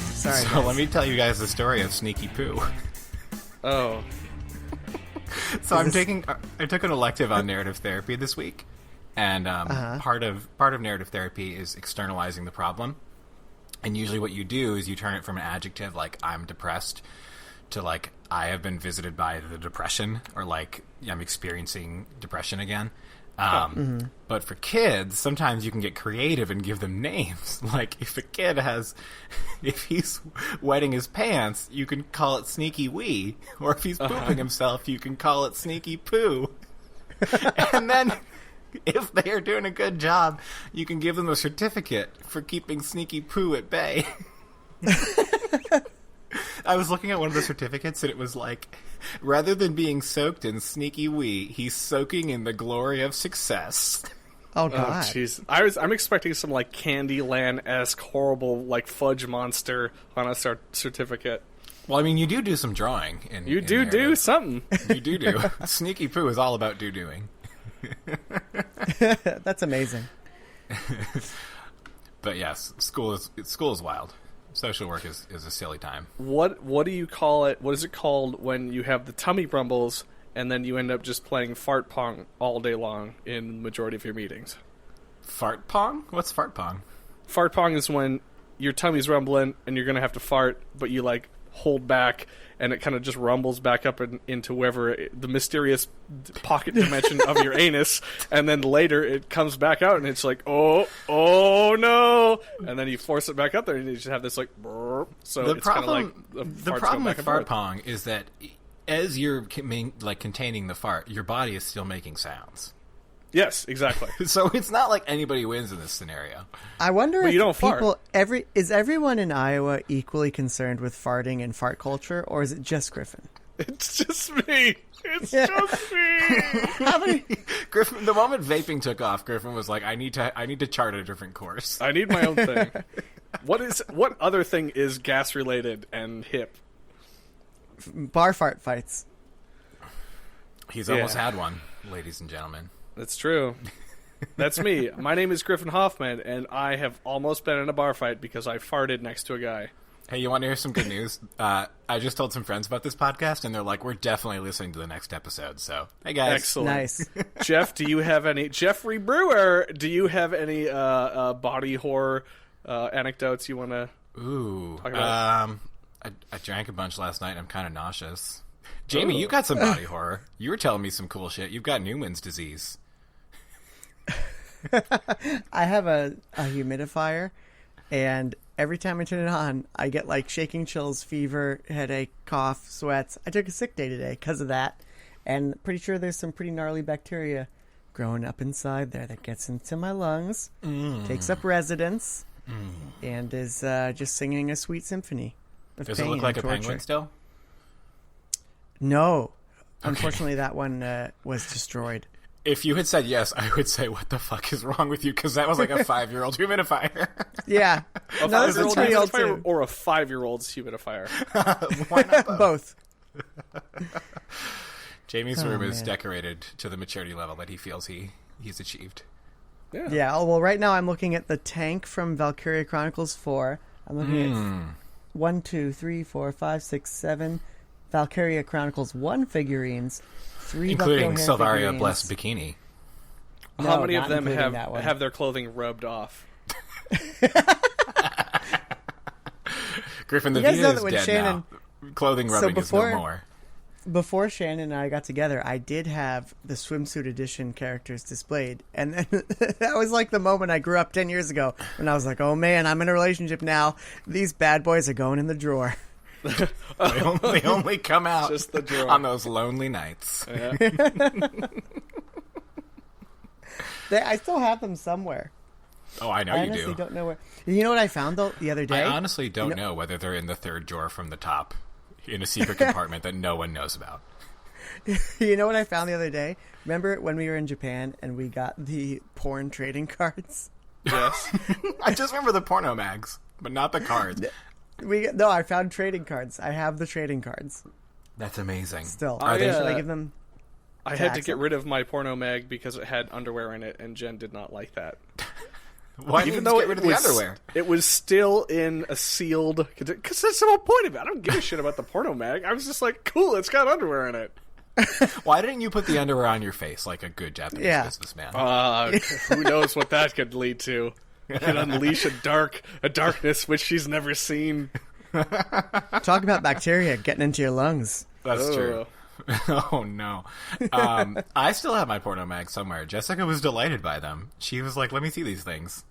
Sorry, so guys. let me tell you guys the story of Sneaky Poo. Oh. So I took an elective on narrative therapy this week, and part of narrative therapy is externalizing the problem. And usually what you do is you turn it from an adjective like I'm depressed to like I have been visited by the depression, or like I'm experiencing depression again. But for kids, sometimes you can get creative and give them names. Like if he's wetting his pants, you can call it Sneaky Wee. Or if he's pooping himself, you can call it Sneaky Poo. And then if they are doing a good job, you can give them a certificate for keeping Sneaky Poo at bay. I was looking at one of the certificates, and it was like, rather than being soaked in Sneaky Wee, he's soaking in the glory of success. Oh God! Jeez, I'm expecting some like Candyland-esque horrible like fudge monster on a certificate. Well, I mean, you do some drawing. You do something. You do. Sneaky Poo is all about doing. That's amazing. But yes, school is wild. Social work is a silly time. What do you call it? What is it called when you have the tummy rumbles and then you end up just playing fart pong all day long in the majority of your meetings? Fart pong? What's fart pong? Fart pong is when your tummy's rumbling and you're going to have to fart, but you like hold back and it kind of just rumbles back up into wherever the mysterious pocket dimension of your anus, and then later it comes back out and it's like, oh no, and then you force it back up there and you just have this like burp. So it's kind of like the problem with fart pong is that as you're containing the fart, your body is still making sounds. Yes, exactly. So it's not like anybody wins in this scenario. I wonder if you don't people is everyone in Iowa equally concerned with farting and fart culture, or is it just Griffin? It's just me. It's just me. How many? Griffin, the moment vaping took off, Griffin was like, I need to chart a different course. I need my own thing. What other thing is gas related and hip? Bar fart fights. He's almost had one, ladies and gentlemen. That's true. That's me. My name is Griffin Hoffman, and I have almost been in a bar fight because I farted next to a guy. Hey, you want to hear some good news? I just told some friends about this podcast, and they're like, we're definitely listening to the next episode. So, hey, guys. Excellent. Nice. Jeff, do you have any... Jeffrey Brewer, do you have any body horror anecdotes you want to talk about? I drank a bunch last night, and I'm kind of nauseous. Jamie, you got some body horror. You were telling me some cool shit. You've got Newman's disease. I have a humidifier, and every time I turn it on, I get like shaking chills, fever, headache, cough, sweats. I took a sick day today because of that, and pretty sure there's some pretty gnarly bacteria growing up inside there that gets into my lungs, takes up residence, and is just singing a sweet symphony of Does it pain look like and a torture. penguin still? No. Unfortunately, that one was destroyed. If you had said yes, I would say, what the fuck is wrong with you? Because that was like a 5-year-old humidifier. Yeah. A No, this is 5-year-old 3-year-old humidifier too. or a 5-year-old's humidifier? Why not both? Both. Jamie's room is man. decorated to the maturity level that he feels he's achieved. Yeah, well, right now I'm looking at the tank from Valkyria Chronicles 4. I'm looking at 1, 2, 3, 4, 5, 6, 7 Valkyria Chronicles 1 figurines, 3 Including Buffalo Hair Silvaria figurines. Blessed Bikini. No, How many of not them including that one. have their clothing rubbed off? Griffin the You guys V know is that when dead Shannon- now. Clothing rubbing is no more. Before Shannon and I got together, I did have the swimsuit edition characters displayed. And then that was like the moment I grew up 10 years ago when I was like, oh man, I'm in a relationship now. These bad boys are going in the drawer. They only come out Just the drawer. on those lonely nights. Yeah. I still have them somewhere. Oh, I know I you honestly do. don't know where. You know what I found though the other day? I honestly don't know whether they're in the third drawer from the top in a secret compartment that no one knows about. You know what I found the other day? Remember when we were in Japan and we got the porn trading cards? Yes. I just remember the porno mags, but not the cards. No, I found trading cards. I have the trading cards That's amazing. still. Are they- Should I give them? I had to Tax get them? rid of my porno mag because it had underwear in it, and Jen did not like that. Why Even didn't though you get rid of the underwear? it was still in a sealed. Because that's the whole point of it. I don't give a shit about the porno mag. I was just like, cool, it's got underwear in it. Why didn't you put the underwear on your face like a good Japanese businessman? Who knows what that could lead to? It could unleash a darkness which she's never seen. Talk about bacteria getting into your lungs. That's true. Oh, no. I still have my porno mag somewhere. Jessica was delighted by them. She was like, let me see these things.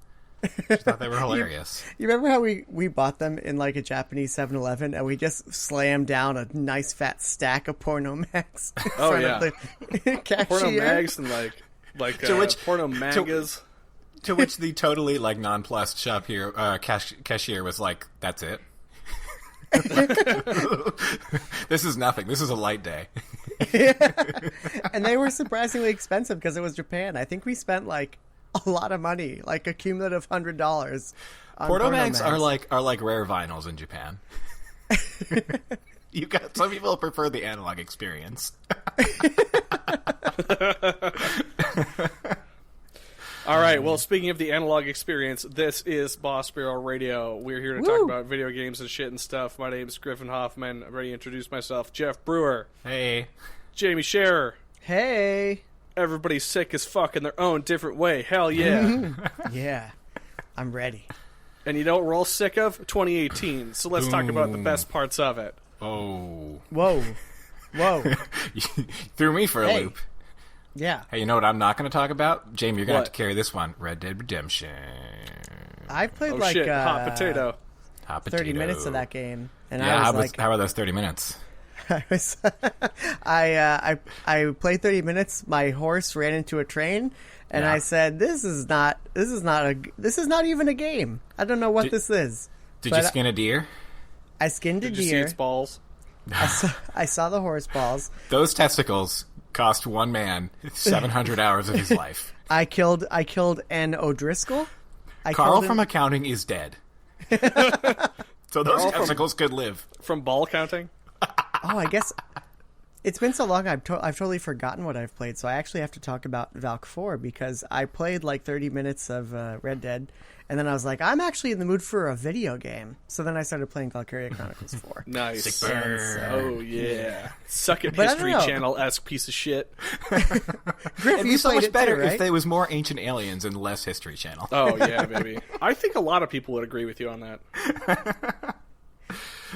She thought they were hilarious. You remember how we bought them in like a Japanese 7-Eleven and we just slammed down a nice fat stack of porno mags in front of the cashier? Porno mags and like porno mangas. To which the totally like nonplussed shop here cashier was like, "That's it. This is nothing. This is a light day." And they were surprisingly expensive because it was Japan. I think we spent like a lot of money, like a cumulative $100. Porno mags are like rare vinyls in Japan. You got some people prefer the analog experience. All right, well, speaking of the analog experience, this is Boss Barrel Radio. We're here to talk about video games and shit and stuff. My name is Griffin Hoffman. I'm ready to introduce myself. Jeff Brewer. Hey. Jamie Scherer. Hey. Everybody's sick as fuck in their own different way. Hell yeah. Yeah. I'm ready. And you know what we're all sick of? 2018. So let's talk about the best parts of it. Oh. Whoa. You threw me for a loop. Yeah. Hey, you know what I'm not going to talk about? Jamie, you're going to have to carry this one. Red Dead Redemption. I played hot potato. 30 minutes of that game. And yeah, I was how are those 30 minutes? I played 30 minutes. My horse ran into a train, and I said, "This is not even a game. I don't know what this is." Did you skin a deer? I skinned a deer. Did you see its balls? I saw the horse balls. Those testicles cost one man 700 hours of his life. I killed Ann O'Driscoll. Carl from accounting is dead. So those testicles could live. From ball counting? Oh, I guess it's been so long. I've totally forgotten what I've played. So I actually have to talk about Valk 4 because I played like 30 minutes of Red Dead, and then I was like, I'm actually in the mood for a video game. So then I started playing Valkyria Chronicles 4. Nice. Sick burn. Oh yeah. Suck it, History Channel-esque piece of shit. Griff, It'd be so much better too, right? if there was more Ancient Aliens and less History Channel. Oh yeah, baby. I think a lot of people would agree with you on that.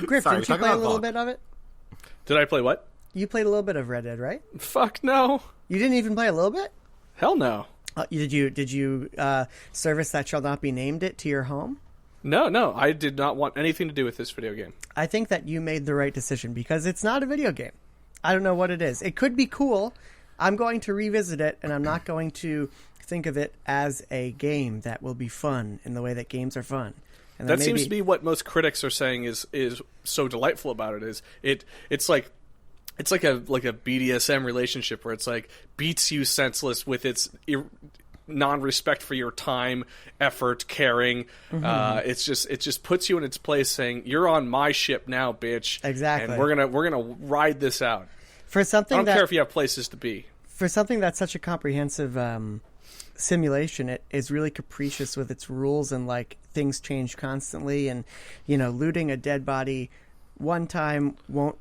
Griff, didn't you play a little bit of it? Did I play what? You played a little bit of Red Dead, right? Fuck no. You didn't even play a little bit? Hell no. Did you service that shall not be named it to your home? No. I did not want anything to do with this video game. I think that you made the right decision because it's not a video game. I don't know what it is. It could be cool. I'm going to revisit it, and I'm not going to think of it as a game that will be fun in the way that games are fun. And that seems to be what most critics are saying is so delightful about it. Is it's like a BDSM relationship where it's like beats you senseless with its non-respect for your time, effort, caring. Mm-hmm. It just puts you in its place, saying you're on my ship now, bitch. Exactly. And we're gonna ride this out. For something I don't care if you have places to be. For something that's such a comprehensive simulation, it is really capricious with its rules, and like things change constantly, and looting a dead body one time won't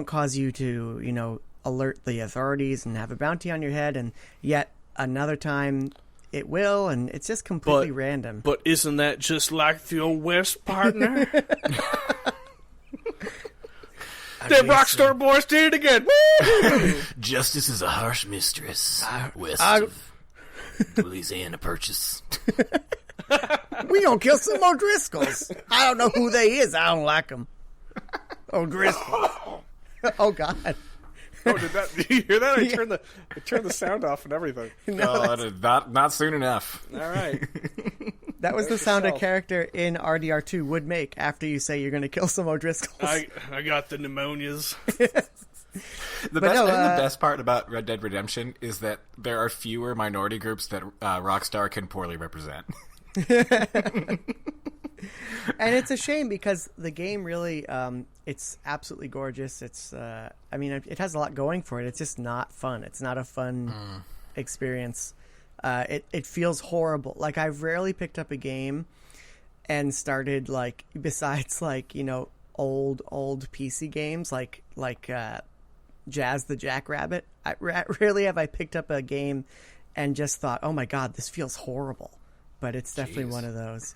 cause you to alert the authorities and have a bounty on your head, and yet another time it will, and it's just completely random. But isn't that just like the old West, partner? Them Rockstar boys did it again. Woo! Justice is a harsh mistress west of Louisiana Purchase. We don't kill some O'Driscolls. I don't know who they is. I don't like them. O'Driscoll. Oh God. Oh, did you hear that? I turned the sound off and everything. No, not soon enough. All right. That was the sound a character in RDR2 would make after you say you're going to kill some O'Driscolls. I got the pneumonias. The best part about Red Dead Redemption is that there are fewer minority groups that Rockstar can poorly represent. And it's a shame because the game really, it's absolutely gorgeous. It's, it has a lot going for it. It's just not fun. It's not a fun experience. It feels horrible. Like, I've rarely picked up a game and started, like, besides, like, you know, old PC games like Jazz the Jackrabbit. Rarely have I picked up a game and just thought, oh my god, this feels horrible. But it's definitely one of those.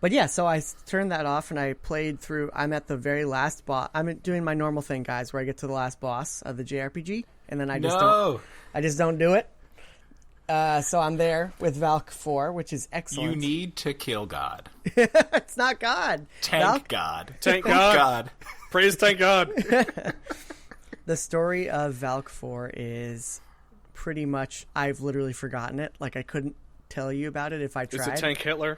But yeah, so I turned that off and I played through. I'm at the very last boss. I'm doing my normal thing, guys, where I get to the last boss of the JRPG, and then I just don't do it. So I'm there with Valk 4, which is excellent. You need to kill God. It's not God. Tank God. Tank God. Praise Tank God. The story of Valk 4 is pretty much, I've literally forgotten it. Like, I couldn't tell you about it if I tried. Is it Tank Hitler?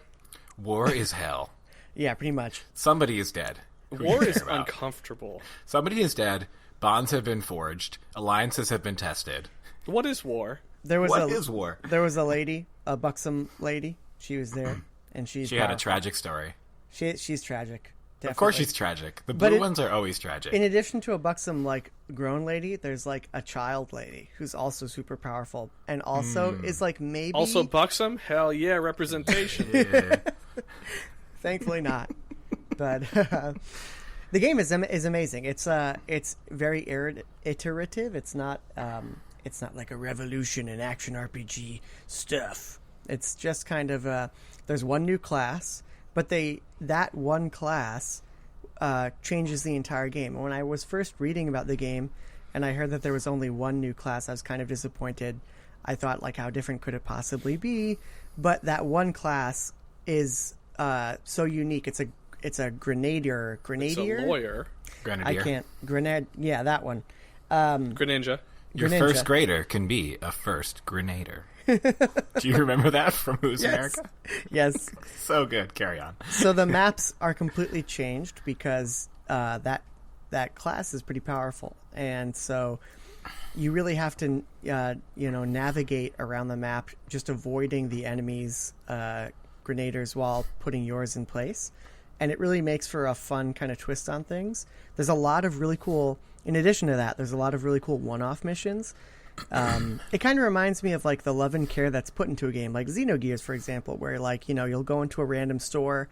War is hell. Yeah, pretty much. Somebody is dead. War is uncomfortable. Somebody is dead. Bonds have been forged. Alliances have been tested. What is war? What is war? There was a lady, a buxom lady. She was there, and she had a tragic story. She's tragic. Definitely. Of course she's tragic. The blue ones are always tragic. In addition to a buxom, like, grown lady, there's, like, a child lady who's also super powerful and also is, like, maybe... Also buxom? Hell yeah, representation. Yeah. Thankfully not. But the game is amazing. It's very iterative. It's not like a revolution in action RPG stuff. It's just kind of there's one new class, but that one class changes the entire game. When I was first reading about the game and I heard that there was only one new class, I was kind of disappointed. I thought, like, how different could it possibly be? But that one class is so unique. It's a grenadier. It's a lawyer. Grenadier. Yeah, that one. Greninja. Your first grader can be a first grenader. Do you remember that from Who's America? Yes. So good. Carry on. So the maps are completely changed because that class is pretty powerful, and so you really have to navigate around the map, just avoiding the enemies' grenaders while putting yours in place. And it really makes for a fun kind of twist on things. There's a lot of really cool. In addition to that, there's a lot of really cool one-off missions. It kind of reminds me of, like, the love and care that's put into a game, like Xenogears, for example, where, like, you know, you'll go into a random store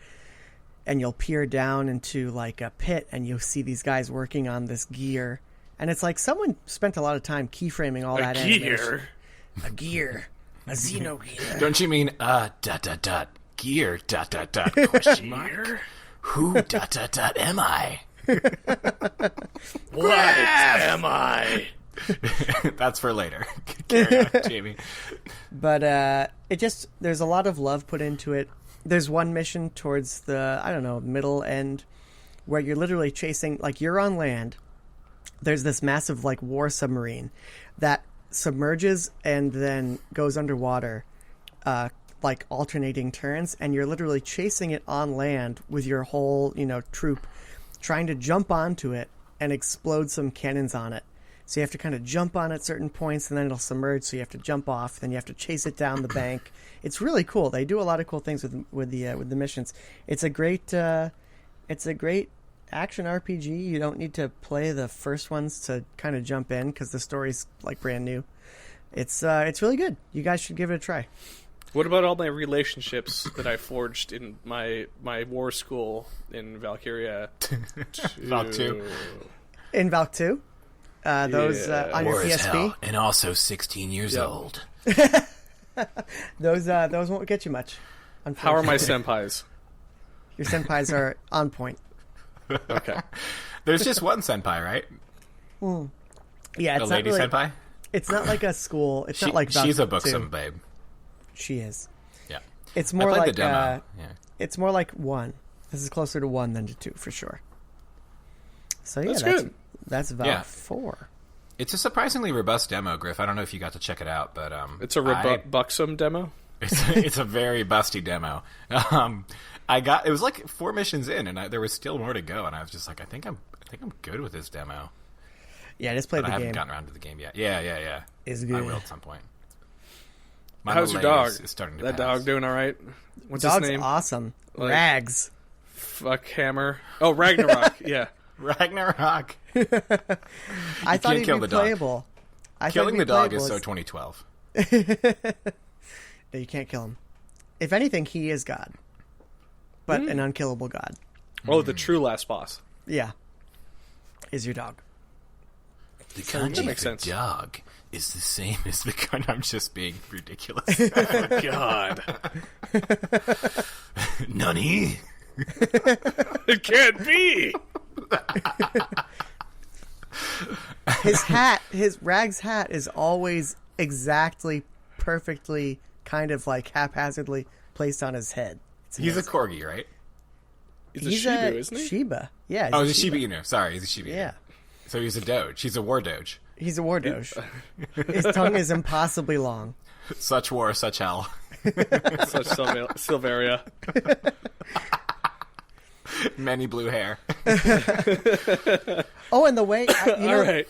and you'll peer down into, like, a pit and you'll see these guys working on this gear, and it's like someone spent a lot of time keyframing all that animation. A gear, a Xenogear. Don't you mean gear question mark? Who am I? What am I? That's for later. Carry on, Jamie. But there's a lot of love put into it. There's one mission towards the, I don't know, middle end where you're literally chasing, like, you're on land. There's this massive, like, war submarine that submerges and then goes underwater, like, alternating turns, and you're literally chasing it on land with your whole, troop, trying to jump onto it and explode some cannons on it. So you have to kind of jump on at certain points, and then it'll submerge, so you have to jump off, then you have to chase it down the bank. It's really cool. They do a lot of cool things with the missions. It's a great action RPG. You don't need to play the first ones to kind of jump in because the story's, like, brand new. It's really good. You guys should give it a try. What about all my relationships that I forged in my war school in Valkyria? Valk 2. In Valk 2? Those on war your is PSP? hell, and also 16 years old. Those won't get you much. How are my senpais? Your senpais are on point. Okay. There's just one senpai, right? Yeah, it's a not lady really, senpai? It's not like a school. It's not like Valk she's a 2. buxom babe. She is. Yeah. It's more I played like the demo. It's more like 1. This is closer to 1 than to 2 for sure. So yeah, that's good. That's Valk 4. It's a surprisingly robust demo, Griff. I don't know if you got to check it out, but it's a buxom demo. It's a very busty demo. It was like 4 missions in, and there was still more to go, and I was just like, I think I'm good with this demo. Yeah, I just played the game. I haven't gotten around to the game yet. Yeah. It's good. I will at some point. How's your dog? Is starting to that pass. Dog doing all right? What's Dog's his name? Awesome. Like, Rags. Fuck Hammer. Oh, Ragnarok. Yeah. Ragnarok. I thought he'd be playable. Killing the dog is so 2012. No, you can't kill him. If anything, he is God, but an unkillable God. Oh, the true last boss. Yeah, is your dog. The that kanji makes for sense. dog is the same as the kanji. I'm just being ridiculous. Oh, God. Nani? It can't be! His Rag's hat is always exactly, perfectly, kind of like haphazardly placed on his head. He's a corgi, right? He's a Shibu, isn't he? Shiba. Yeah. Oh, he's a Shiba Inu. Sorry, he's a Shiba Inu. Yeah. So he's a doge. He's a war doge. He's a war doge. His tongue is impossibly long. Such war, such hell. Such Silveria. Many blue hair. Oh, and the way All right.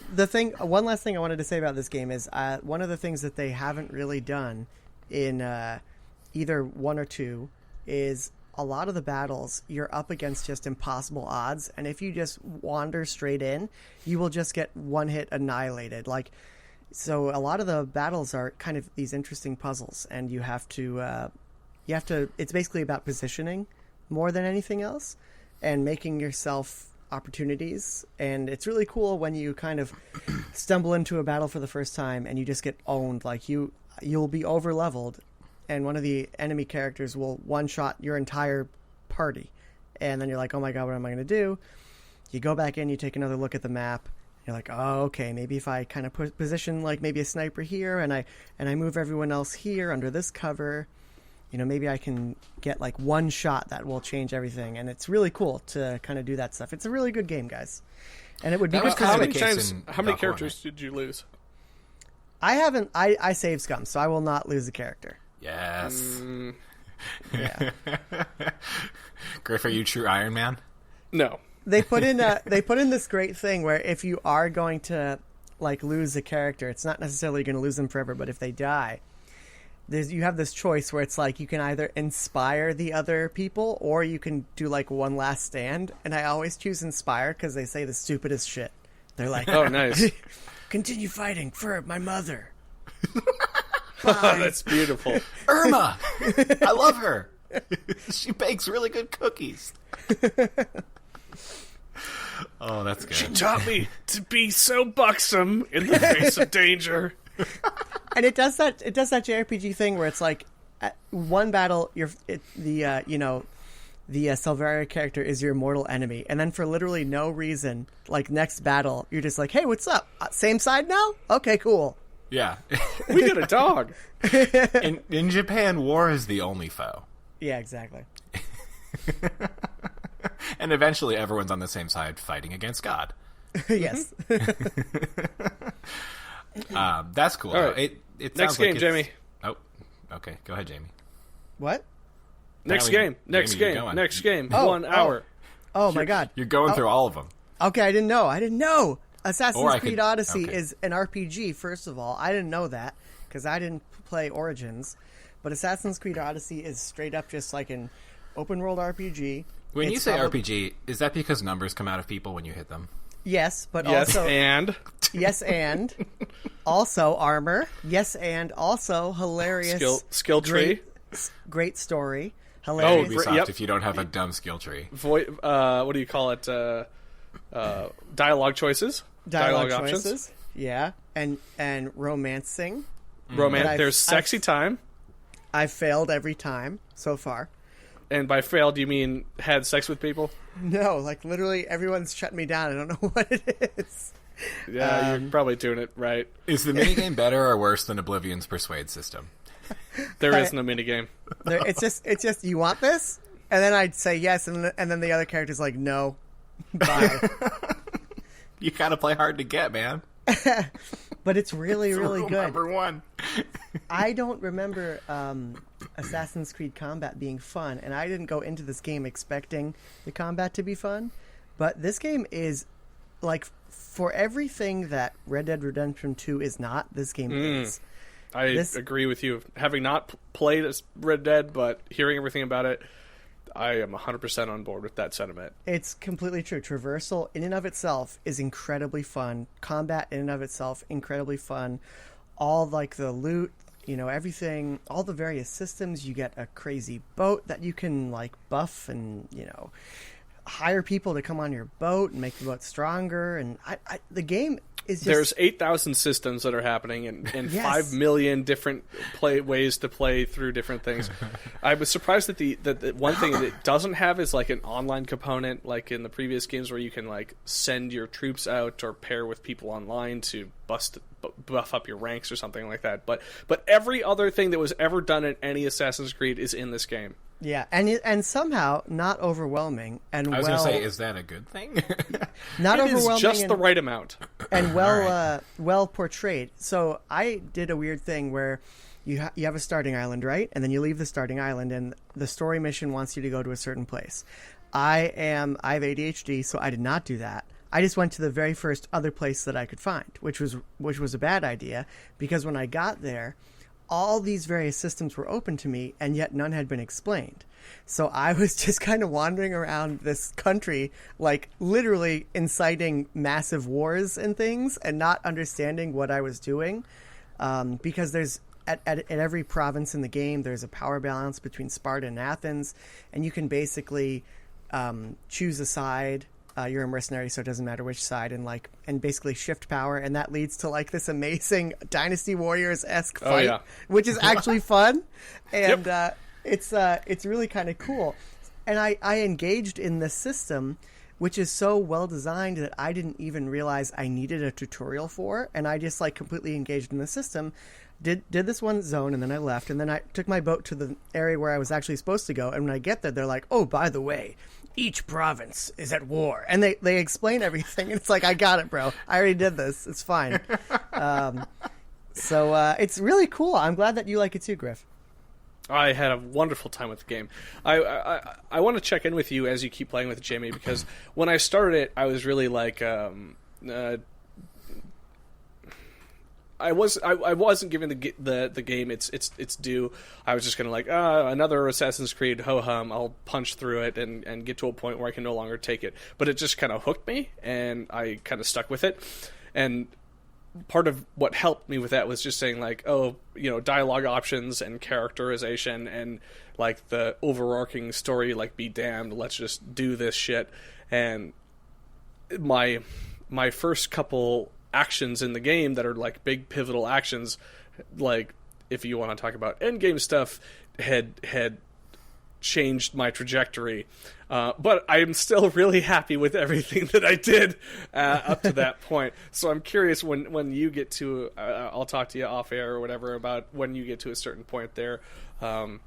one last thing I wanted to say about this game is one of the things that they haven't really done in either 1 or 2 is a lot of the battles you're up against just impossible odds, and if you just wander straight in, you will just get one hit annihilated. So a lot of the battles are kind of these interesting puzzles, and you have to it's basically about positioning more than anything else and making yourself opportunities. And it's really cool when you kind of stumble into a battle for the first time and you just get owned. Like you'll be over leveled and one of the enemy characters will one-shot your entire party. And then you're like, oh my god, what am I going to do? You go back in, you take another look at the map. You're like, oh, okay, maybe if I kind of position like maybe a sniper here and I move everyone else here under this cover, maybe I can get like one shot that will change everything. And it's really cool to kind of do that stuff. It's a really good game, guys. And it would be good was for How the many case in how many Dark characters did you lose? I saved Scum, so I will not lose a character. Yes. Yeah. Griff, are you true Iron Man? No. They put in this great thing where if you are going to like lose a character, it's not necessarily going to lose them forever, but if they die, you have this choice where it's like you can either inspire the other people or you can do like one last stand. And I always choose inspire because they say the stupidest shit. They're like, Oh, nice. continue fighting for my mother. Oh, that's beautiful. Irma! I love her. She bakes really good cookies. Oh, that's good. She taught me to be so buxom in the face of danger. And it does that JRPG thing where it's like at one battle the Silveria character is your mortal enemy, and then for literally no reason, like next battle, you're just like, hey, what's up? Same side now? Okay, cool. Yeah. We got a dog. In Japan, war is the only foe. Yeah, exactly. And eventually everyone's on the same side fighting against God. Yes. That's cool. All right. It Next sounds like game, it's- Jamie. Oh, okay. Go ahead, Jamie. What? Next Apparently, game. Next Jamie, you're game. going. Next game. Oh, 1 hour. Oh my god. You're going through all of them. Okay, I didn't know. Assassin's Or I Creed could- Odyssey okay. is an RPG, first of all. I didn't know that because I didn't play Origins. But Assassin's Creed Odyssey is straight up just like an open world RPG. When you It's say probably- RPG, is that because numbers come out of people when you hit them? Yes, but Yes, also and yes, and also armor. Yes, and also hilarious skill tree. Great story. Hilarious. Ubisoft, yep. if you don't have a dumb skill tree. What do you call it? Dialogue choices. Dialogue options. choices. Yeah, and romancing. Romance. But There's sexy time. I've failed every time so far. And by failed, you mean had sex with people? No, like literally everyone's shut me down. I don't know what it is. Yeah, you're probably doing it right. Is the minigame better or worse than Oblivion's Persuade system? There is no minigame. It's just you want this, and then I'd say yes, and then the other character's like no, bye. You gotta play hard to get, man. But it's really really Rule good. Number one. I don't remember Assassin's Creed combat being fun, and I didn't go into this game expecting the combat to be fun. But this game is like for everything that Red Dead Redemption 2 is not. This game is. I agree with you. Having not played as Red Dead, but hearing everything about it, I am 100% on board with that sentiment. It's completely true. Traversal in and of itself is incredibly fun. Combat in and of itself incredibly fun. All like the loot everything, all the various systems. You get a crazy boat that you can like buff and hire people to come on your boat and make the boat stronger. And the game is just... There's 8,000 systems that are happening and Yes. 5 million different ways to play through different things. I was surprised that the one thing that it doesn't have is like an online component, like in the previous games where you can like send your troops out or pair with people online to buff up your ranks or something like that. But every other thing that was ever done in any Assassin's Creed is in this game. Yeah, and somehow not overwhelming, and I was going to say, is that a good thing? not It overwhelming, is just the right amount. and well portrayed. So I did a weird thing where you have a starting island, right? And then you leave the starting island, and the story mission wants you to go to a certain place. I have ADHD, so I did not do that. I just went to the very first other place that I could find, which was a bad idea, because when I got there, all these various systems were open to me, and yet none had been explained. So I was just kind of wandering around this country, like literally inciting massive wars and things, and not understanding what I was doing, because there's at every province in the game, there's a power balance between Sparta and Athens, and you can basically choose a side. You're a mercenary, so it doesn't matter which side, and basically shift power, and that leads to like this amazing Dynasty Warriors-esque fight, which is actually fun, and it's really kind of cool. And I engaged in this system, which is so well designed that I didn't even realize I needed a tutorial for, and I just like completely engaged in the system. Did this one zone, and then I left, and then I took my boat to the area where I was actually supposed to go, and when I get there, they're like, oh, by the way, each province is at war, and they explain everything, and it's like, I got it, bro. I already did this. It's fine. So it's really cool. I'm glad that you like it too, Griff. I had a wonderful time with the game. I want to check in with you as you keep playing with Jamie, because when I started it, I was really like... I wasn't giving the game its due. I was just gonna like another Assassin's Creed ho hum. I'll punch through it and get to a point where I can no longer take it. But it just kind of hooked me, and I kind of stuck with it. And part of what helped me with that was just saying like, dialogue options and characterization and like the overarching story. Like, be damned, let's just do this shit. And my first couple actions in the game that are like big pivotal actions, like if you want to talk about endgame stuff, had changed my trajectory, but I'm still really happy with everything that I did up to that point. So I'm curious when you get to I'll talk to you off air or whatever about when you get to a certain point there, where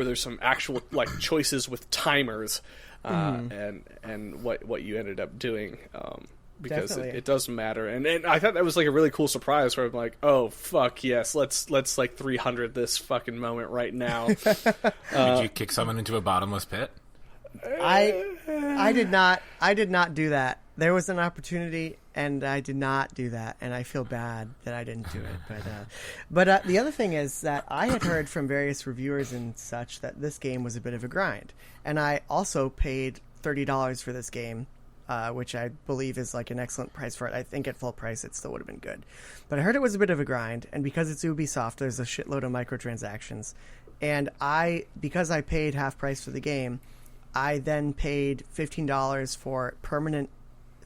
there's some actual like choices with timers, and what you ended up doing, because it does matter. And I thought that was like a really cool surprise where I'm like, oh fuck yes, let's like 300 this fucking moment right now. Did you kick someone into a bottomless pit? I did not do that. There was an opportunity, and I did not do that, and I feel bad that I didn't do it. But the other thing is that I had heard from various reviewers and such that this game was a bit of a grind, and I also paid $30 for this game, which I believe is like an excellent price for it. I think at full price it still would have been good. But I heard it was a bit of a grind, and because it's Ubisoft, there's a shitload of microtransactions. And because I paid half price for the game, I then paid $15 for permanent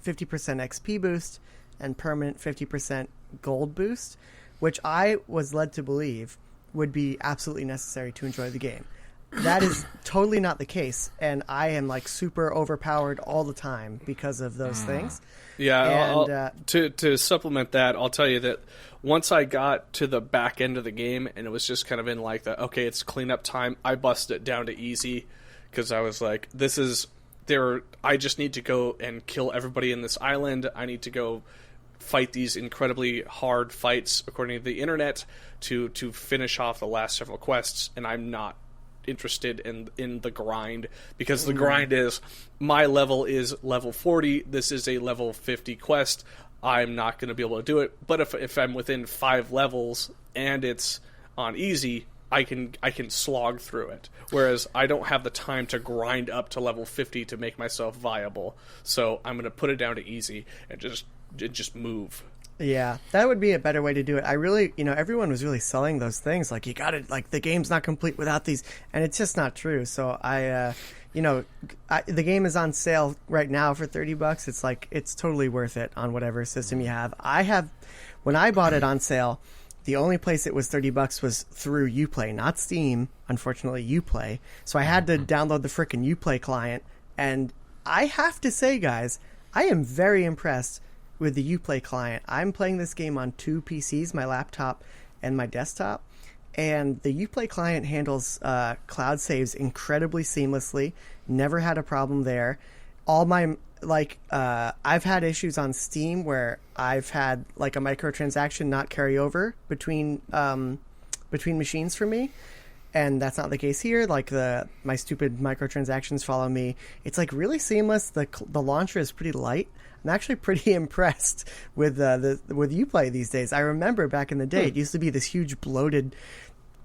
50% XP boost and permanent 50% gold boost, which I was led to believe would be absolutely necessary to enjoy the game. That is totally not the case, and I am like super overpowered all the time because of those things. Yeah, and to supplement that, I'll tell you that once I got to the back end of the game and it was just kind of in like the, okay, it's cleanup time, I busted it down to easy because I was like, I just need to go and kill everybody in this island. I need to go fight these incredibly hard fights according to the internet to finish off the last several quests, and I'm not interested in the grind, because the grind is, my level is level 40, this is a level 50 quest, I'm not going to be able to do it. But if I'm within 5 levels and it's on easy, I can slog through it, whereas I don't have the time to grind up to level 50 to make myself viable, so I'm going to put it down to easy and just move. Yeah, that would be a better way to do it. I really, everyone was really selling those things. Like, you got to, like, the game's not complete without these. And it's just not true. So the game is on sale right now for $30. It's like, it's totally worth it on whatever system you have. When I bought it on sale, the only place it was $30 was through Uplay, not Steam. Unfortunately, Uplay. So I had to download the frickin' Uplay client. And I have to say, guys, I am very impressed with the Uplay client. I'm playing this game on 2 PCs, my laptop and my desktop, and the Uplay client handles cloud saves incredibly seamlessly. Never had a problem there. All my I've had issues on Steam where I've had like a microtransaction not carry over between machines for me. And that's not the case here. Like my stupid microtransactions follow me. It's like really seamless. The launcher is pretty light. I'm actually pretty impressed with Uplay these days. I remember back in the day, it used to be this huge bloated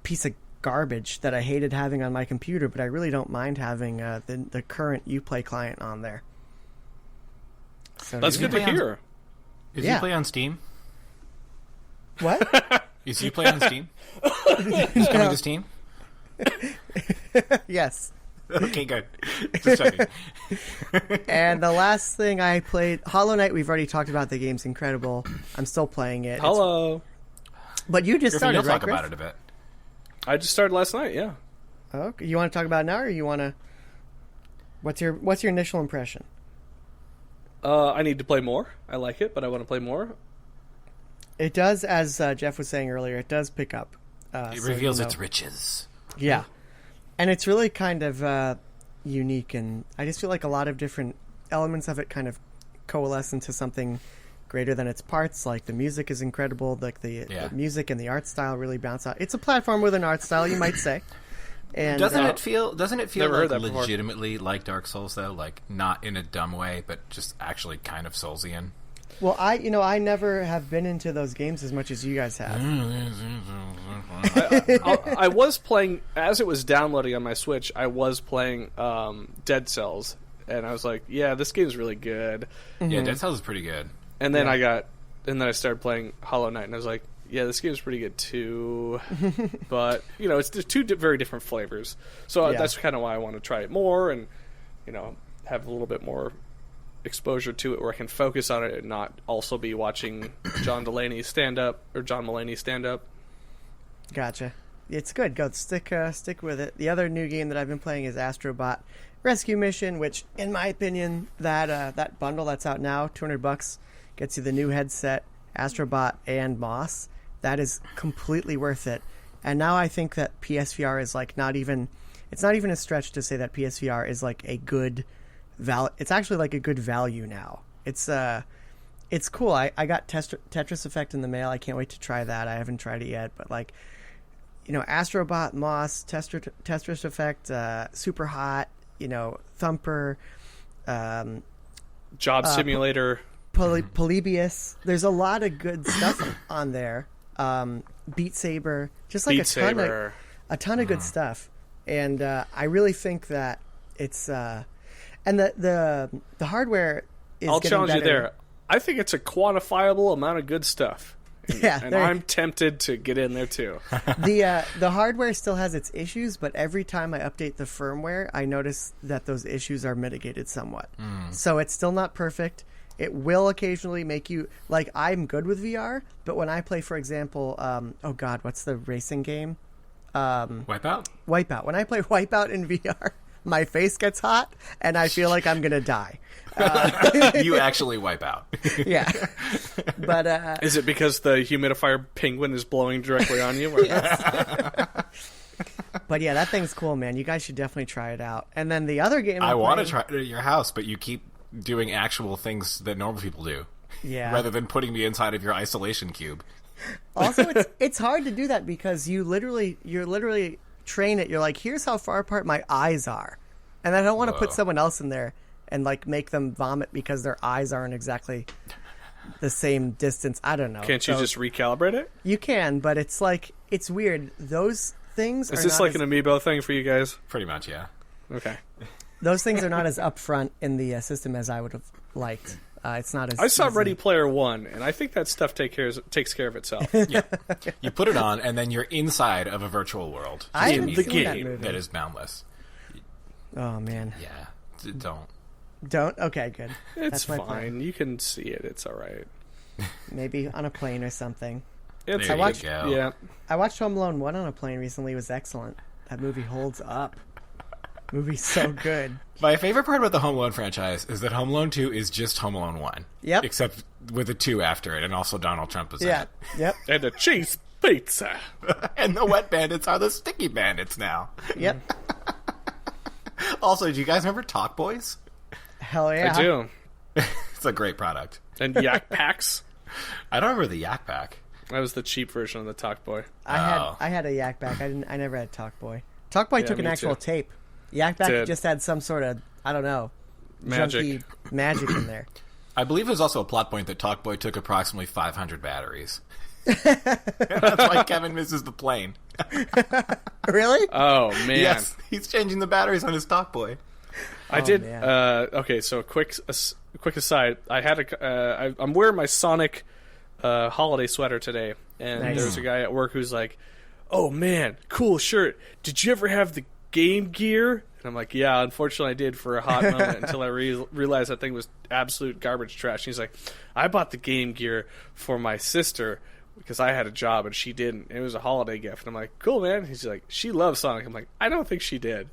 piece of garbage that I hated having on my computer, but I really don't mind having the current Uplay client on there. So that's good to hear. Is Uplay on Steam? What? Is Uplay on Steam? Is it coming to Steam? Yes. Okay, good. Just checking. And the last thing I played, Hollow Knight, we've already talked about. The game's incredible. I'm still playing it. Hello. But you just started, you'll right, talk about it a bit. I just started last night, yeah. Okay. You want to talk about it now, or you want to... What's your initial impression? I need to play more. I like it, but I want to play more. It does, as Jeff was saying earlier, it does pick up. It reveals its riches. Yeah. And it's really kind of unique, and I just feel like a lot of different elements of it kind of coalesce into something greater than its parts. Like, the music is incredible, like the music and the art style really bounce out. It's a platform with an art style, you might say. And doesn't it feel like legitimately before. like Dark Souls though? Like, not in a dumb way, but just actually kind of Soulsian? Well, I never have been into those games as much as you guys have. I was playing, as it was downloading on my Switch, I was playing Dead Cells, and I was like, yeah, this game's really good. Mm-hmm. Yeah, Dead Cells is pretty good. And then I started playing Hollow Knight, and I was like, yeah, this game's pretty good too. But, it's two very different flavors. So that's kind of why I want to try it more and, have a little bit more exposure to it where I can focus on it and not also be watching John Mulaney stand up. Gotcha. It's good. Go stick with it. The other new game that I've been playing is Astrobot Rescue Mission, which, in my opinion, that bundle that's out now, $200, gets you the new headset, Astrobot, and Moss. That is completely worth it. And now I think that PSVR is like it's not even a stretch to say that PSVR is like a good it's actually like a good value now. It's cool. I got Tetris Effect in the mail. I can't wait to try that. I haven't tried it yet, but like, Astrobot, Moss, Tetris Effect, Super Hot, Thumper, Job Simulator, Polybius. There's a lot of good stuff on there. Beat Saber, just like a ton of good stuff. And I really think that it's and the hardware is I'll getting challenge better. you there. I think it's a quantifiable amount of good stuff. And I'm tempted to get in there too. The hardware still has its issues, but every time I update the firmware, I notice that those issues are mitigated somewhat. So it's still not perfect. It will occasionally make you, like, I'm good with VR, but when I play, for example, what's the racing game? Wipeout? Wipeout. When I play Wipeout in VR, my face gets hot, and I feel like I'm going to die. You actually wipe out. Yeah. But is it because the humidifier penguin is blowing directly on you? Yes. But yeah, that thing's cool, man. You guys should definitely try it out. And then the other game I want to try it at your house, but you keep doing actual things that normal people do. Yeah. Rather than putting me inside of your isolation cube. Also, it's hard to do that because you're literally train it. You're like, here's how far apart my eyes are, and I don't want to put someone else in there and like make them vomit because their eyes aren't exactly the same distance. I don't know. Can't you just recalibrate it? You can, but it's like, it's weird. Those things is this like an amiibo thing for you guys? Pretty much, yeah. Okay. Those things are not as upfront in the system as I would have liked. It's not as I saw easy. Ready Player One, and I think that stuff takes care of itself. Yeah. You put it on, and then you're inside of a virtual world. I in haven't the seen that game movie. That is boundless. Oh man, Yeah. Don't. don't. Okay, good. It's That's my fine. plan. You can see it. It's all right. Maybe on a plane or something. It's There I watched- you go. Yeah. I watched Home Alone 1 on a plane recently. It was excellent. That movie holds up. Movie's so good. My favorite part about the Home Alone franchise is that Home Alone 2 is just Home Alone 1. Yep. Except with a 2 after it, and also Donald Trump is Yeah. in Yep. And a cheese pizza. it. And the Wet Bandits are the Sticky Bandits now. Yep. Also, do you guys remember Talk Boys? Hell yeah. I do. It's a great product. And Yak Packs. I don't remember the Yak Pack. That was the cheap version of the Talk Boy. Oh. I had a Yak Back. I never had Talk Boy. Talk Boy Yeah, took an me actual too. tape. Yak Back Did. just had some sort of, I don't know, Magic. junky magic in there. I believe there's also a plot point that Talk Boy took approximately 500 batteries. That's why Kevin misses the plane. Really? Oh, man. Yes, he's changing the batteries on his Talk Boy. I did. man. Okay, so quick aside. I had I'm wearing my Sonic holiday sweater today, and Nice. there was a guy at work who's like, "Oh man, cool shirt. Did you ever have the Game Gear?" And I'm like, "Yeah, unfortunately, I did for a hot moment until I realized that thing was absolute garbage trash." And he's like, "I bought the Game Gear for my sister." Because I had a job and she didn't. It was a holiday gift. And I'm like, cool, man. He's like, she loves Sonic. I'm like, I don't think she did.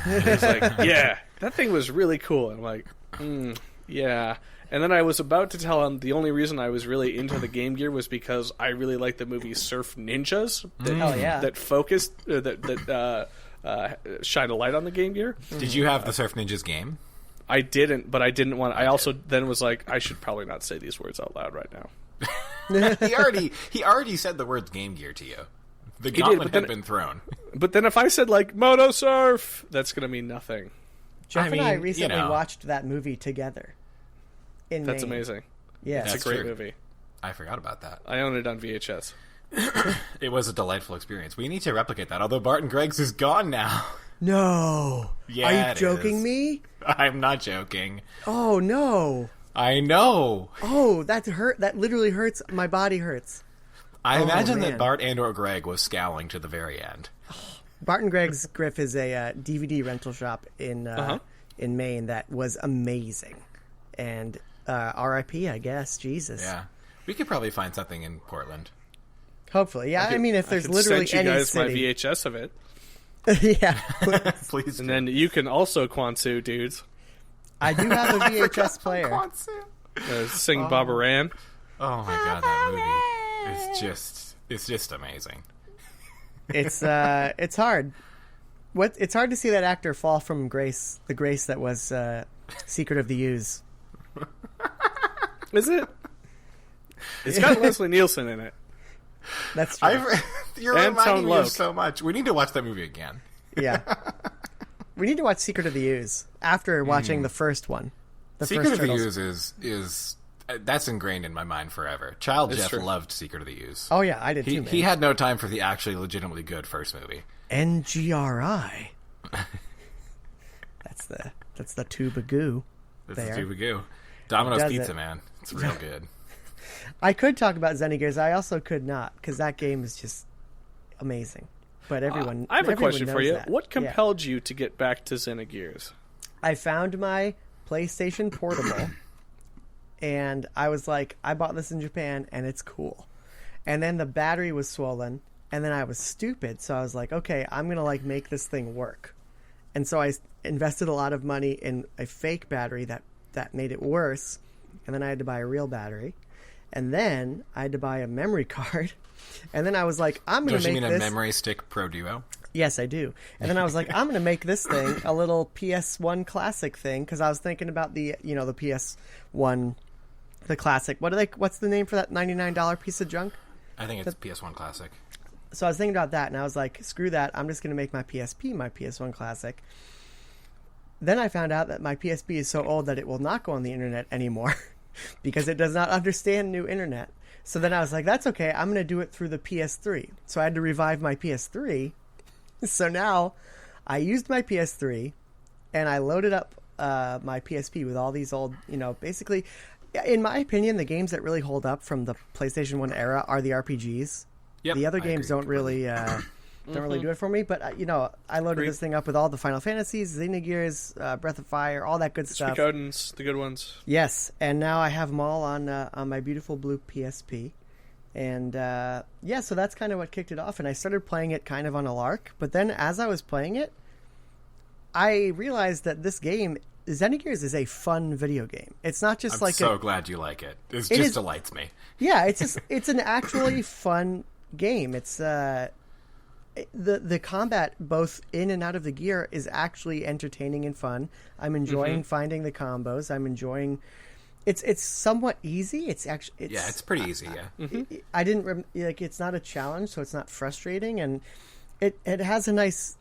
And he's like, yeah, that thing was really cool. And I'm like, yeah. And then I was about to tell him the only reason I was really into the Game Gear was because I really liked the movie Surf Ninjas that, Hell yeah. that focused, shined a light on the Game Gear. Did you have the Surf Ninjas game? I didn't, but I didn't want. I also then was like, I should probably not say these words out loud right now. He already said the words Game Gear to you. The did, gauntlet but then- had been thrown. But then if I said like Moto Surf, that's gonna mean nothing. Jeff I and I mean, recently you know. watched that movie together. In That's Maine. amazing. Yeah. It's That's a great true. movie. I forgot about that. I own it on VHS. It was a delightful experience. We need to replicate that. Although Barton Greggs is gone now. No. Yeah, Are you it joking is. me? I'm not joking. Oh no. I know. Oh, that hurt. That literally hurts. My body hurts. I imagine man. that Bart and/or Greg was scowling to the very end. Barton Gregg's Griff is a DVD rental shop in Maine that was amazing, and R.I.P. I guess. Jesus. Yeah, we could probably find something in Portland. Hopefully, yeah. I mean, if there's I could literally send you any guys my city, VHS of it, yeah. Please. and then you can also Kwanzaa, dudes. I do have a VHS player. Sing Baba Ran. Oh my god, that movie is just amazing. It's hard. It's hard to see that actor fall from grace, the grace that was Secret of the Ooze. Is it? It's got Leslie Nielsen in it. That's true. You're And reminding Tone me Loc. of so much. We need to watch that movie again. Yeah. We need to watch Secret of the Ooze after watching the first one. The Secret first of the Turtles. Ooze is that's ingrained in my mind forever. Child It's Jeff true. loved Secret of the Ooze. Oh yeah, I did He too, man. he had no time for the actually legitimately good first movie. NGRI. That's the tuba goo. This There. is too goo. Domino's Does Pizza, it. man. It's real good. I could talk about Xenogears. I also could not because that game is just amazing. But everyone, I have a everyone question for knows you. that. What Yeah. compelled you to get back to Xenogears? I found my PlayStation Portable, and I was like, I bought this in Japan, and it's cool. And then the battery was swollen, and then I was stupid, so I was like, okay, I'm gonna like make this thing work. And so I invested a lot of money in a fake battery that made it worse, and then I had to buy a real battery, and then I had to buy a memory card, and then I was like, I'm gonna Don't you make mean this. a Memory Stick Pro Duo? Yes, I do. And then I was like, I'm going to make this thing a little PS1 classic thing because I was thinking about the PS1, the classic. What's the name for that $99 piece of junk? I think it's PS1 Classic. So I was thinking about that, and I was like, screw that. I'm just going to make my PSP my PS1 classic. Then I found out that my PSP is so old that it will not go on the internet anymore because it does not understand new internet. So then I was like, that's okay. I'm going to do it through the PS3. So I had to revive my PS3. So now I used my PS3 and I loaded up my PSP with all these old, basically In my opinion, the games that really hold up from the PlayStation 1 era are the RPGs. Yep, the other I games agree don't really do it for me. But I loaded this thing up with all the Final Fantasies, Xenogears, Breath of Fire, all that good stuff. Suikoden's, the good ones. Yes, and now I have them all on my beautiful blue PSP. And so that's kind of what kicked it off. And I started playing it kind of on a lark. But then as I was playing it, I realized that this game, Xenogears, is a fun video game. It's not just I'm so glad you like it. It just delights me. Yeah, it's an actually fun game. It's the combat both in and out of the gear is actually entertaining and fun. I'm enjoying finding the combos. I'm enjoying. It's somewhat easy. It's pretty easy. Yeah, I didn't it's not a challenge, so it's not frustrating, and it has a nice.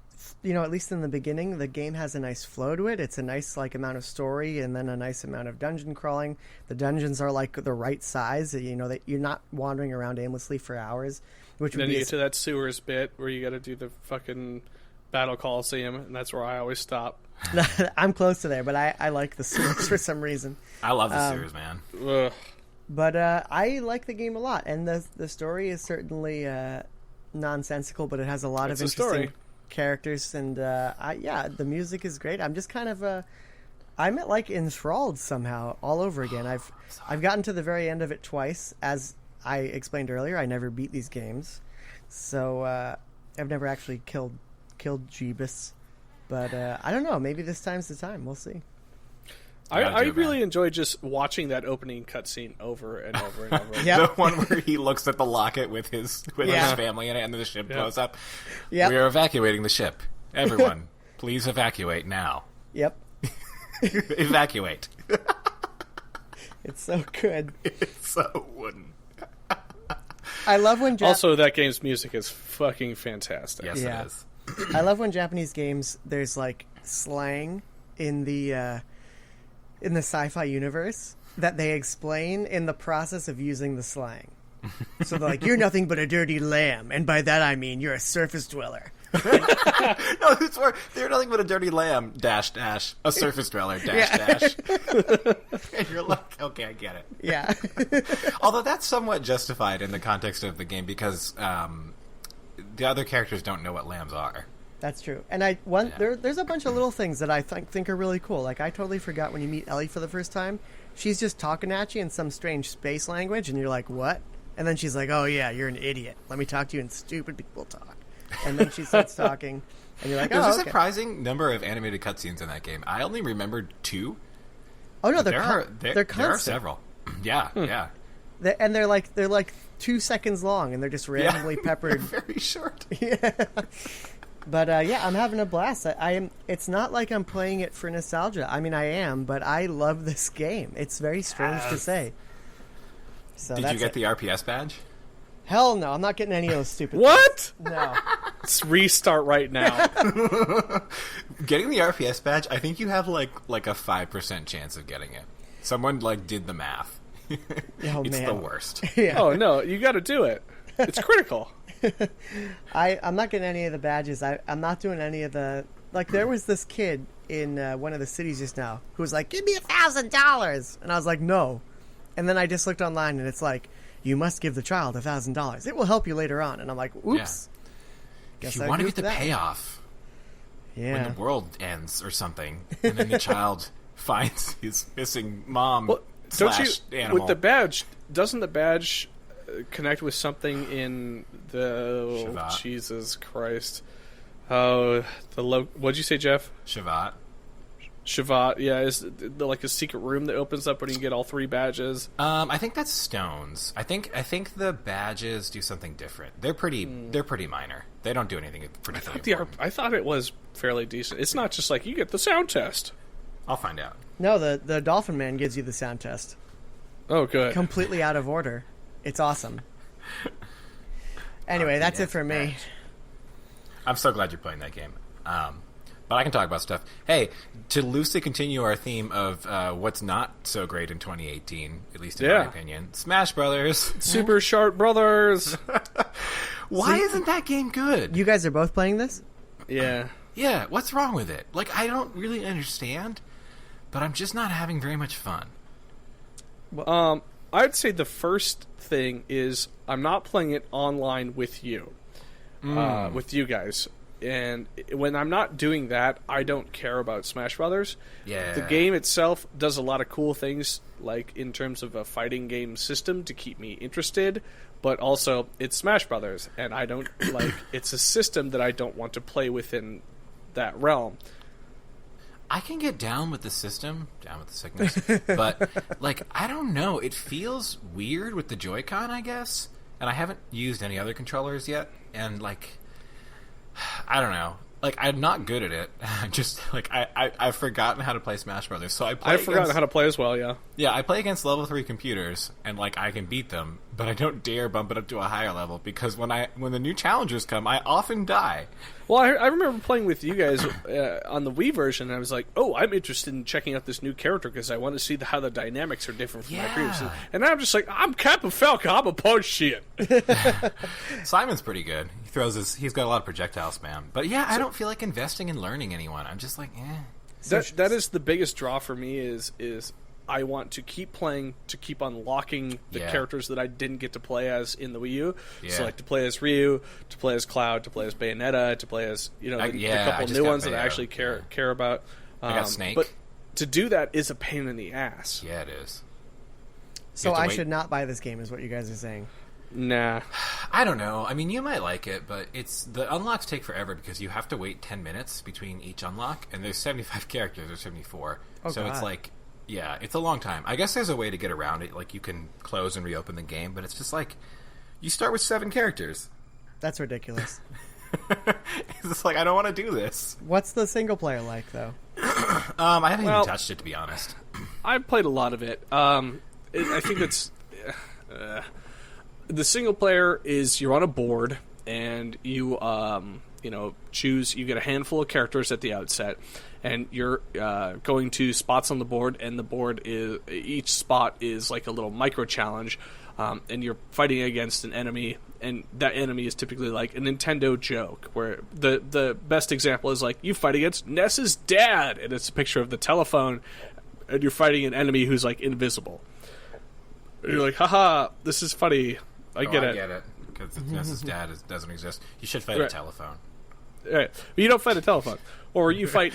At least in the beginning, the game has a nice flow to it. It's a nice amount of story and then a nice amount of dungeon crawling. The dungeons are the right size. That you're not wandering around aimlessly for hours. Which then you get to that sewers bit where you got to do the fucking Battle Coliseum, and that's where I always stop. I'm close to there, but I like the sewers for some reason. I love the sewers, man. Ugh. But I like the game a lot, and the story is certainly nonsensical, but it has a lot of interesting characters, and the music is great. I'm just kind of I'm enthralled somehow all over again. I've gotten to the very end of it twice. As I explained earlier, I never beat these games, so I've never actually killed Jeebus, but I don't know, maybe this time's the time. We'll see. I really enjoy just watching that opening cutscene over and over and over. The one where he looks at the locket with his family in it, and then the ship blows up. Yep. We are evacuating the ship. Everyone, please evacuate now. Yep. Evacuate. It's so good. It's so wooden. I love when also that game's music is fucking fantastic. Yes, it is. I love when Japanese games there's slang in the sci-fi universe that they explain in the process of using the slang. So they're like, "You're nothing but a dirty lamb," and by that I mean you're a surface dweller. No, it's more, they're nothing but a dirty lamb, dash, dash, a surface dweller, dash, dash. And you're like, okay, I get it. Yeah. Although that's somewhat justified in the context of the game because the other characters don't know what lambs are. That's true. And there's a bunch of little things that I think are really cool. I totally forgot when you meet Ellie for the first time. She's just talking at you in some strange space language, and you're like, what? And then she's like, oh, yeah, you're an idiot. Let me talk to you in stupid people talk. And then she starts talking, and you're like, oh, There's a okay. surprising number of animated cutscenes in that game. I only remembered 2. Oh, no, there are constant. There are several. Yeah, yeah. They're like 2 seconds long, and they're just randomly peppered. Very short. Yeah. But I'm having a blast. It's not like I'm playing it for nostalgia. I mean, I am, but I love this game. It's very strange to say. So Did you get the RPS badge? Hell no, I'm not getting any of those stupid What? things. No. Let's restart right now. Getting the RPS badge, I think you have like a 5% chance of getting it. Someone did the math. It's the worst. Yeah. Oh no, you got to do it. It's critical. I'm not getting any of the badges. I'm not doing any of the... there was this kid in one of the cities just now who was like, give me $1,000! And I was like, no. And then I just looked online and it's like, you must give the child $1,000. It will help you later on. And I'm like, oops. Yeah. If you want to get the payoff when the world ends or something, and then the child finds his missing mom animal. With the badge, doesn't the badge connect with something in the... Shavat. Jesus Christ. Oh, what'd you say, Jeff? Shavat. Shavat, yeah, is like a secret room that opens up when you get all 3 badges. I think that's stones. I think the badges do something different. They're pretty minor. They don't do anything particularly. I thought it was fairly decent. It's not just like you get the sound test. I'll find out. No, the Dolphin Man gives you the sound test. Oh, good. Completely out of order. It's awesome. Anyway, that's it for me. I'm so glad you're playing that game. But I can talk about stuff. Hey, to loosely continue our theme of what's not so great in 2018, at least in my opinion, Smash Brothers. Super Sharp Brothers. Why isn't that game good? You guys are both playing this? Yeah. Yeah, what's wrong with it? I don't really understand, but I'm just not having very much fun. I'd say the first thing is I'm not playing it online with you, with you guys. And when I'm not doing that, I don't care about Smash Brothers. Yeah. The game itself does a lot of cool things, like in terms of a fighting game system to keep me interested, but also it's Smash Brothers, and I don't like it's a system that I don't want to play within that realm. I can get down with the system, down with the sickness, but, like, I don't know. It feels weird with the Joy-Con, I guess, and I haven't used any other controllers yet, and, like, I don't know. Like, I'm not good at it. Just, like, I've forgotten how to play Smash Brothers, so I've forgotten how to play as well, yeah. Yeah, I play against level 3 computers, and, like, I can beat them, but I don't dare bump it up to a higher level, because when the new challengers come, I often die. Well, I remember playing with you guys on the Wii version, and I was like, oh, I'm interested in checking out this new character, because I want to see how the dynamics are different from my previous. And now I'm just like, I'm Captain Falcon, I'm a punch shit. Simon's pretty good. He's got a lot of projectile spam. But yeah, I don't feel like investing in learning anyone. I'm just like, eh. That is the biggest draw for me is I want to keep playing to keep unlocking the characters that I didn't get to play as in the Wii U. Yeah. So like to play as Ryu, to play as Cloud, to play as Bayonetta, to play as the couple new ones that I actually care about. I got Snake. But to do that is a pain in the ass. Yeah, it is. So I should not buy this game, is what you guys are saying. Nah. I don't know. I mean, you might like it, but the unlocks take forever because you have to wait 10 minutes between each unlock, and there's 75 characters or 74. Oh, so God. It's like, yeah, it's a long time. I guess there's a way to get around it. Like, you can close and reopen the game, but it's just like, you start with 7 characters. That's ridiculous. It's just like, I don't want to do this. What's the single player like, though? I haven't even touched it, to be honest. I've played a lot of it. I think it's... the single player is you're on a board and you choose. You get a handful of characters at the outset, and you're going to spots on the board, and the board is each spot is like a little micro challenge, and you're fighting against an enemy, and that enemy is typically like a Nintendo joke. Where the best example is like you fight against Ness's dad, and it's a picture of the telephone, and you're fighting an enemy who's like invisible. And you're like, haha, this is funny. I get it. Because Ness's dad doesn't exist. You should fight a telephone. Right. But you don't fight a telephone. Or you fight,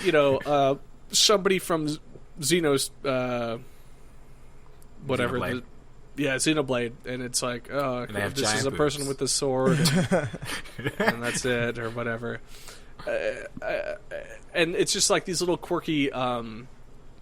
somebody from Xeno's, whatever. Xenoblade. Xenoblade. And it's like, oh, this is a boobs. person with a sword. And that's it, or whatever. And it's just like these little quirky...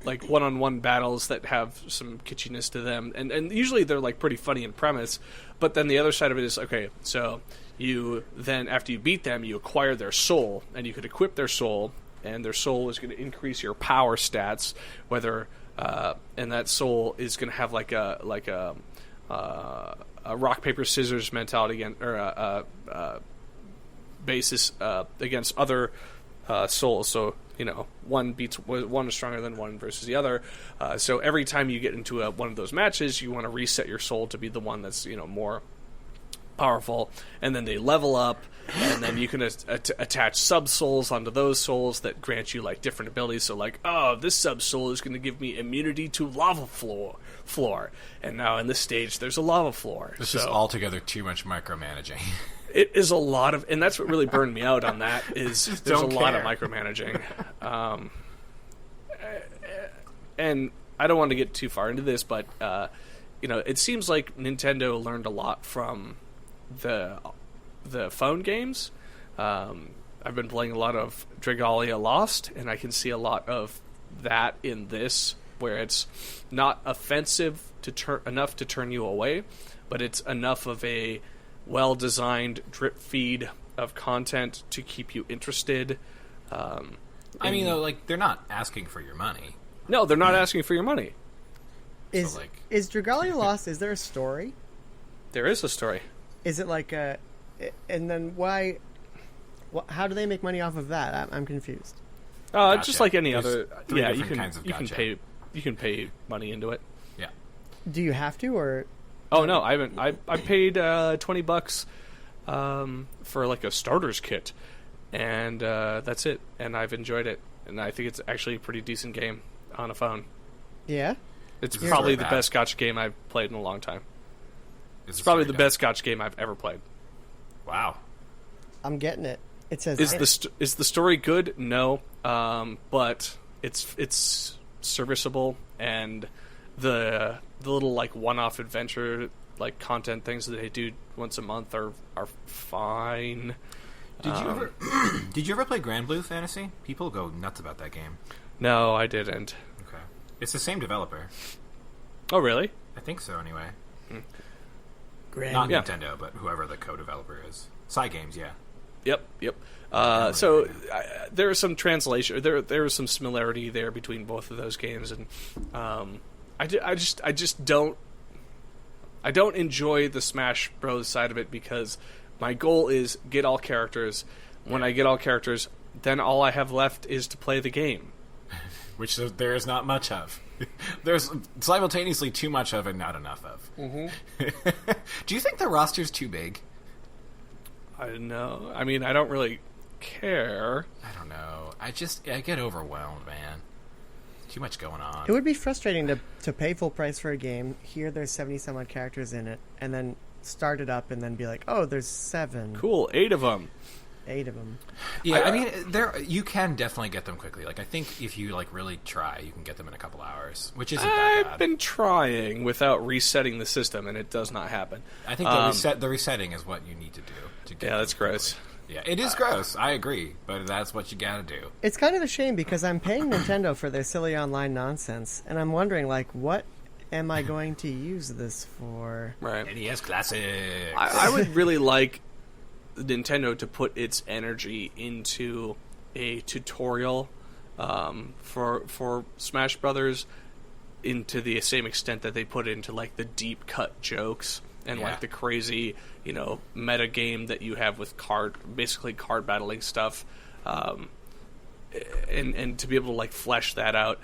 like one-on-one battles that have some kitschiness to them, and usually they're like pretty funny in premise, but then the other side of it is, okay, so you then, after you beat them, you acquire their soul, and you could equip their soul, and their soul is going to increase your power stats, whether and that soul is going to have like a rock paper scissors mentality again, or a basis against other souls. So one is stronger than one versus the other. So every time you get into one of those matches, you want to reset your soul to be the one that's more powerful, and then they level up, and then you can attach sub souls onto those souls that grant you like different abilities. So like, oh, this sub soul is going to give me immunity to lava floor, and now in this stage there's a lava floor. This is altogether too much micromanaging. It is a lot of, and that's what really burned me out on that, is there's a lot of micromanaging. And I don't want to get too far into this, but, it seems like Nintendo learned a lot from the phone games. I've been playing a lot of Dragalia Lost, and I can see a lot of that in this, where it's not offensive enough to turn you away, but it's enough of a well-designed drip feed of content to keep you interested. They're not asking for your money. No, they're not asking for your money. Is Dragalia Lost, is there a story? There is a story. Is it like a... And then why... How do they make money off of that? I'm confused. Gotcha. Just like any There's other... three Yeah, different kinds you can pay money into it. Yeah. Do you have to, or... Oh no, I haven't. I paid $20 for like a starter's kit, and that's it. And I've enjoyed it, and I think it's actually a pretty decent game on a phone. Yeah. It's Is it probably really the bad? best gotcha game I've played in a long time. Is It's the probably story the done? best gotcha game I've ever played. Wow. I'm getting it. It says Is the story good? No, but it's serviceable, and the little like one-off adventure like content things that they do once a month are fine. Did you ever play Grand Blue Fantasy? People go nuts about that game. No, I didn't. Okay. It's the same developer. Oh, really? I think so, anyway. Grand. Not Yeah. Nintendo, but whoever the co-developer is. Cygames, yeah. Yep. There is some translation. There is some similarity there between both of those games, and I just don't enjoy the Smash Bros. Side of it because my goal is get all characters. When I get all characters, then all I have left is to play the game. Which there is not much of. There's simultaneously too much of and not enough of. Mm-hmm. Do you think the roster's too big? I don't know. I mean, I don't really care. I don't know. I get overwhelmed, man. Too much going on. It would be frustrating to pay full price for a game, hear there's 70 some odd characters in it, and then start it up and then be like, oh, there's 7. Cool, 8 of them. 8 of them. Yeah, I mean, you can definitely get them quickly. Like, I think if you like really try, you can get them in a couple hours, which isn't that I've bad. been trying without resetting the system, and it does not happen. I think the resetting is what you need to do to get. Yeah, that's them quickly. gross. Yeah, it is gross. I agree, but that's what you gotta do. It's kind of a shame because I'm paying Nintendo for their silly online nonsense, and I'm wondering, like, what am I going to use this for? Right. NES Classics. I would really like Nintendo to put its energy into a tutorial for Smash Brothers, into the same extent that they put into like the deep cut jokes and Yeah. like the crazy, meta game that you have with basically card battling stuff, and to be able to like flesh that out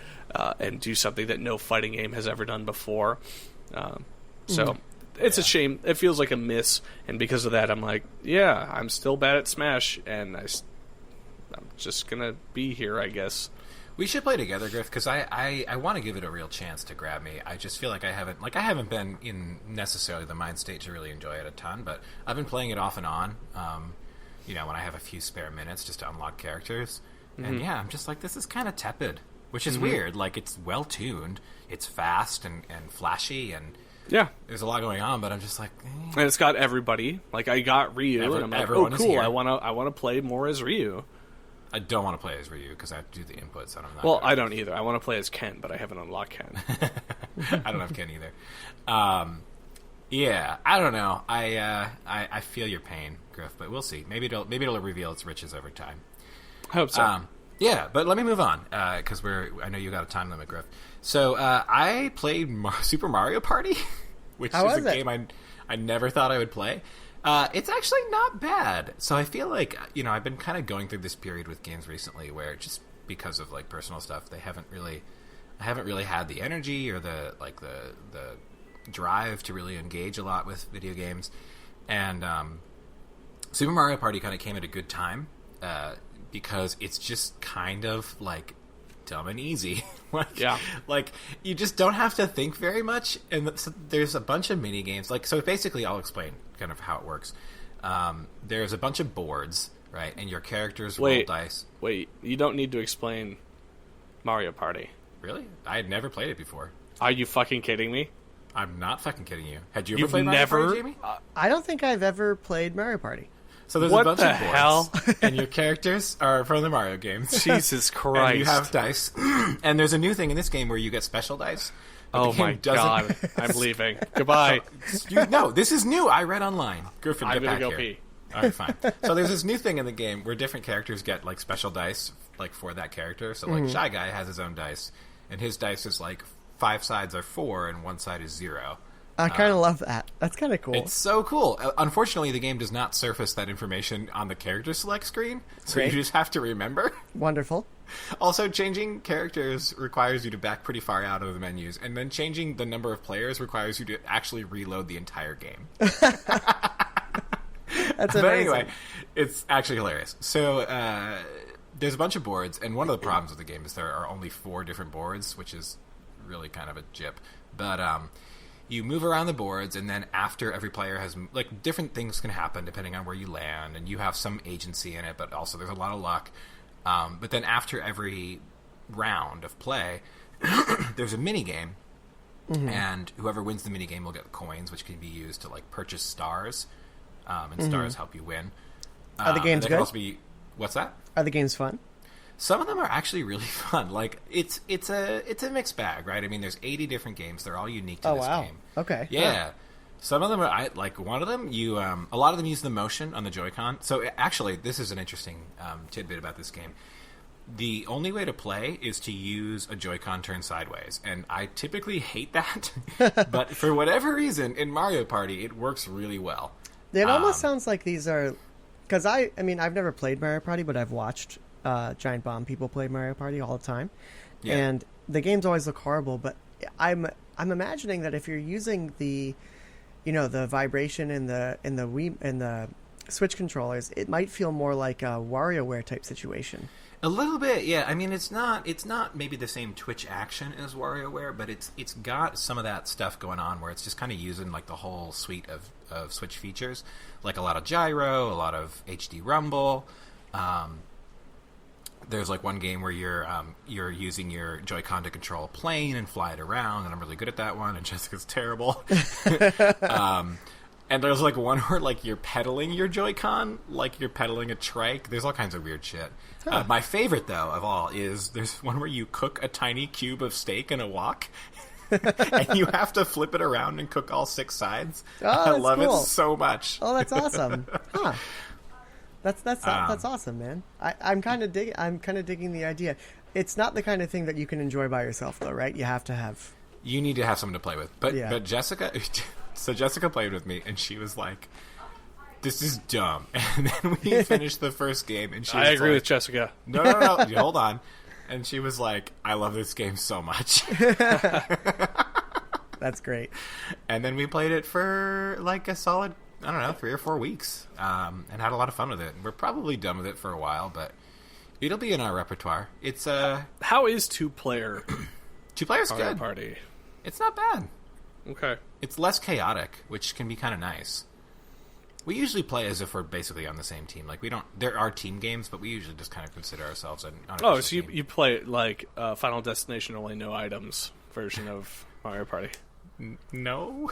and do something that no fighting game has ever done before. It's a shame. It feels like a miss, and because of that, I'm like, yeah, I'm still bad at Smash, and I'm just gonna be here, I guess. We should play together, Griff, because I want to give it a real chance to grab me. I just feel like I haven't been in necessarily the mind state to really enjoy it a ton, but I've been playing it off and on. When I have a few spare minutes just to unlock characters, and yeah, I'm just like, this is kind of tepid, which is weird. Like, it's well tuned, it's fast and flashy, and Yeah, there's a lot going on, but I'm just like, and it's got everybody. Like, I got Ryu, and I'm like, oh, everyone is cool. here. I wanna play more as Ryu. I don't want to play as Ryu because I have to do the inputs, and I'm not. Well, good. I don't either. I want to play as Ken, but I haven't unlocked Ken. I don't have Ken either. Yeah, I don't know. I feel your pain, Griff, but we'll see. Maybe it'll reveal its riches over time. I hope so. Yeah, but let me move on because I know you got a time limit, Griff. So I played Super Mario Party, which How is was a it? game I never thought I would play. It's actually not bad. So I feel like I've been kind of going through this period with games recently where just because of like personal stuff, I haven't really had the energy or the drive to really engage a lot with video games, and Super Mario Party kind of came at a good time because it's just kind of like dumb and easy. Like you just don't have to think very much, and so there's a bunch of mini games. Like, so basically, I'll explain kind of how it works. There's a bunch of boards, right, and your characters roll dice. Wait, you don't need to explain Mario Party. Really? I had never played it before. Are you fucking kidding me? I'm not fucking kidding you. Had you ever You've played Mario never? Party, Jamie? I don't think I've ever played Mario Party. So there's What a bunch the of boards, hell? and your characters are from the Mario games. Jesus Christ! And you have dice, and there's a new thing in this game where you get special dice. but Oh the game my doesn't- god! I'm leaving. Goodbye. No, this is new. I read online. Griffin, I'm get gonna back go here. pee. All right, fine. So there's this new thing in the game where different characters get like special dice, like for that character. So like Shy Guy has his own dice, and his dice is like 5 sides are 4 and 1 side is 0. I kind of love that. That's kind of cool. It's so cool. Unfortunately, the game does not surface that information on the character select screen, so Great. you just have to remember. Wonderful. Also, changing characters requires you to back pretty far out of the menus, and then changing the number of players requires you to actually reload the entire game. That's But amazing. anyway, it's actually hilarious. So there's a bunch of boards, and one of the problems with the game is there are only 4 different boards, which is really kind of a jip. But you move around the boards, and then after every player has, like, different things can happen depending on where you land, and you have some agency in it, but also there's a lot of luck. But then after every round of play, there's a mini game, and whoever wins the mini game will get coins, which can be used to, like, purchase stars, and stars help you win. Are the games good? Also be, what's that? Are the games fun? Some of them are actually really fun. Like, it's a mixed bag, right? I mean, there's 80 different games. They're all unique to this game. Okay. Yeah. Some of them are, like, one of them, a lot of them use the motion on the Joy-Con. So, actually, this is an interesting tidbit about this game. The only way to play is to use a Joy-Con turned sideways. And I typically hate that. But for whatever reason, in Mario Party, it works really well. It almost sounds like these are... Because I mean, I've never played Mario Party, but I've watched Giant Bomb people play Mario Party all the time. Yeah. And the games always look horrible, but I'm imagining that if you're using the vibration in the Switch controllers, it might feel more like a WarioWare type situation. A little bit, yeah. I mean, it's not maybe the same Twitch action as WarioWare, but it's got some of that stuff going on where it's just kind of using, like, the whole suite of Switch features, like a lot of gyro, a lot of HD rumble. There's, like, one game where you're using your Joy-Con to control a plane and fly it around, and I'm really good at that one, and Jessica's terrible. And there's, like, one where, like, you're pedaling your Joy-Con like you're pedaling a trike. There's all kinds of weird shit. Huh. My favorite, though, of all is there's one where you cook a tiny cube of steak in a wok, and you have to flip it around and cook all 6 sides. Oh, I love cool. it so much. Oh, that's awesome. Huh. That's awesome, man. I'm kind of digging the idea. It's not the kind of thing that you can enjoy by yourself, though, right? You have to have... You need to have someone to play with. But Jessica... So Jessica played with me, and she was like, "This is dumb." And then we finished the first game, and she was I agree with Jessica. No, hold on. And she was like, "I love this game so much." That's great. And then we played it for, like, a solid, 3 or 4 weeks, and had a lot of fun with it. We're probably done with it for a while, but it'll be in our repertoire. It's How is 2-player? 2-player's Mario good. Party. It's not bad. Okay. It's less chaotic, which can be kind of nice. We usually play as if we're basically on the same team. Like, we don't... There are team games, but we usually just kind of consider ourselves on a so you play it like Final Destination only no items version of Mario Party? No.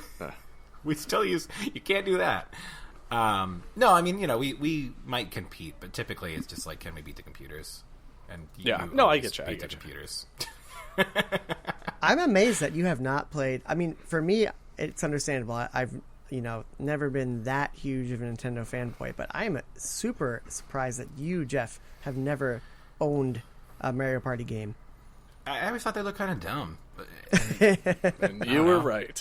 We still use... You can't do that. No, I mean, we might compete, but typically it's just like, can we beat the computers? And I get you. Beat the computers. I'm amazed that you have not played. I mean, for me, it's understandable. I've never been that huge of a Nintendo fanboy, but I'm super surprised that you, Jeff, have never owned a Mario Party game. I always thought they looked kind of dumb. And you were right.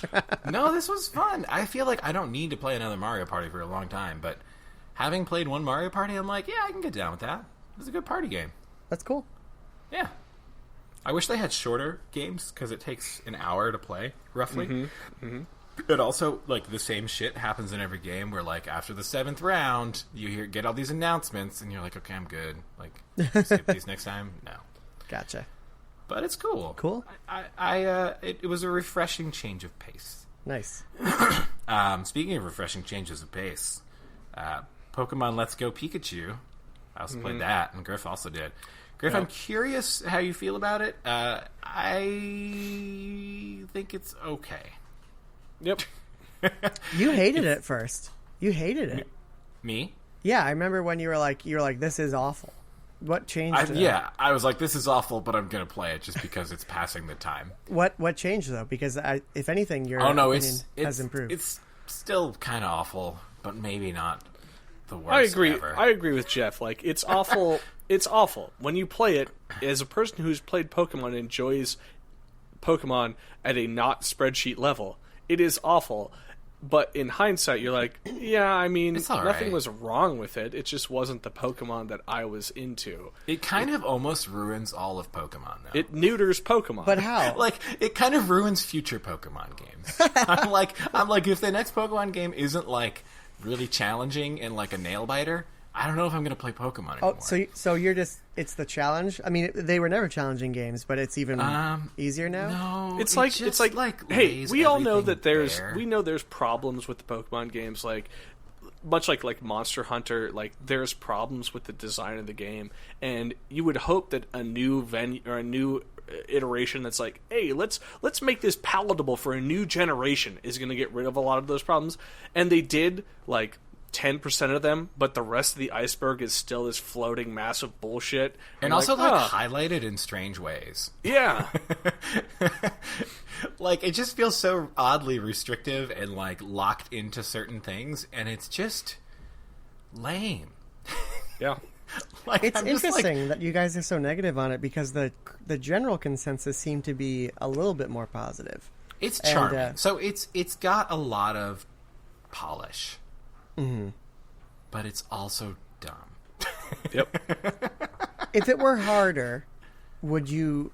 No, this was fun. I feel like I don't need to play another Mario Party for a long time, but having played one Mario Party, I'm like, yeah, I can get down with that. It was a good party game. That's cool. Yeah. I wish they had shorter games, because it takes an hour to play, roughly. Mm-hmm. Mm-hmm. But also, like, the same shit happens in every game, where, like, after the 7th round, you get all these announcements, and you're like, okay, I'm good. Like, skip these next time? No. Gotcha. But it's cool. Cool. It was a refreshing change of pace. Nice. Speaking of refreshing changes of pace, Pokemon Let's Go Pikachu. I also played that, and Griff also did. Griff, I'm curious how you feel about it. I think it's okay. Yep. You hated it first. You hated it. Me? Yeah, I remember when you were like, this is awful. What changed? Yeah, I was like, this is awful, but I'm gonna play it just because it's passing the time. What changed though? Because if anything, your opinion has improved. It's still kind of awful, but maybe not the worst. I agree. Ever. I agree with Jeff. Like, it's awful. It's awful when you play it. As a person who's played Pokemon and enjoys Pokemon at a not spreadsheet level, it is awful. But in hindsight, you're like, yeah, I mean, nothing was wrong with it. It just wasn't the Pokemon that I was into. It kind of almost ruins all of Pokemon, though. It neuters Pokemon. But how? Like, it kind of ruins future Pokemon games. I'm like, if the next Pokemon game isn't, like, really challenging and, like, a nail-biter, I don't know if I'm going to play Pokemon Oh, anymore. so you're just, it's the challenge? I mean, they were never challenging games, but it's even easier now? No, It's just, like hey, lays we all know everything that bare. we know there's problems with the Pokemon games, like much like Monster Hunter, like there's problems with the design of the game, and you would hope that a new venue or a new iteration that's like, hey, let's make this palatable for a new generation is going to get rid of a lot of those problems, and they did like 10% of them, but the rest of the iceberg is still this floating mass of bullshit. And I'm also, like, highlighted in strange ways. yeah. Like, it just feels so oddly restrictive and, like, locked into certain things, and it's just lame. Yeah. Like, It's I'm just like- interesting that you guys are so negative on it because the general consensus seemed to be a little bit more positive. it's and, charming. So it's got a lot of polish. Mm-hmm. But it's also dumb. Yep. If it were harder, would you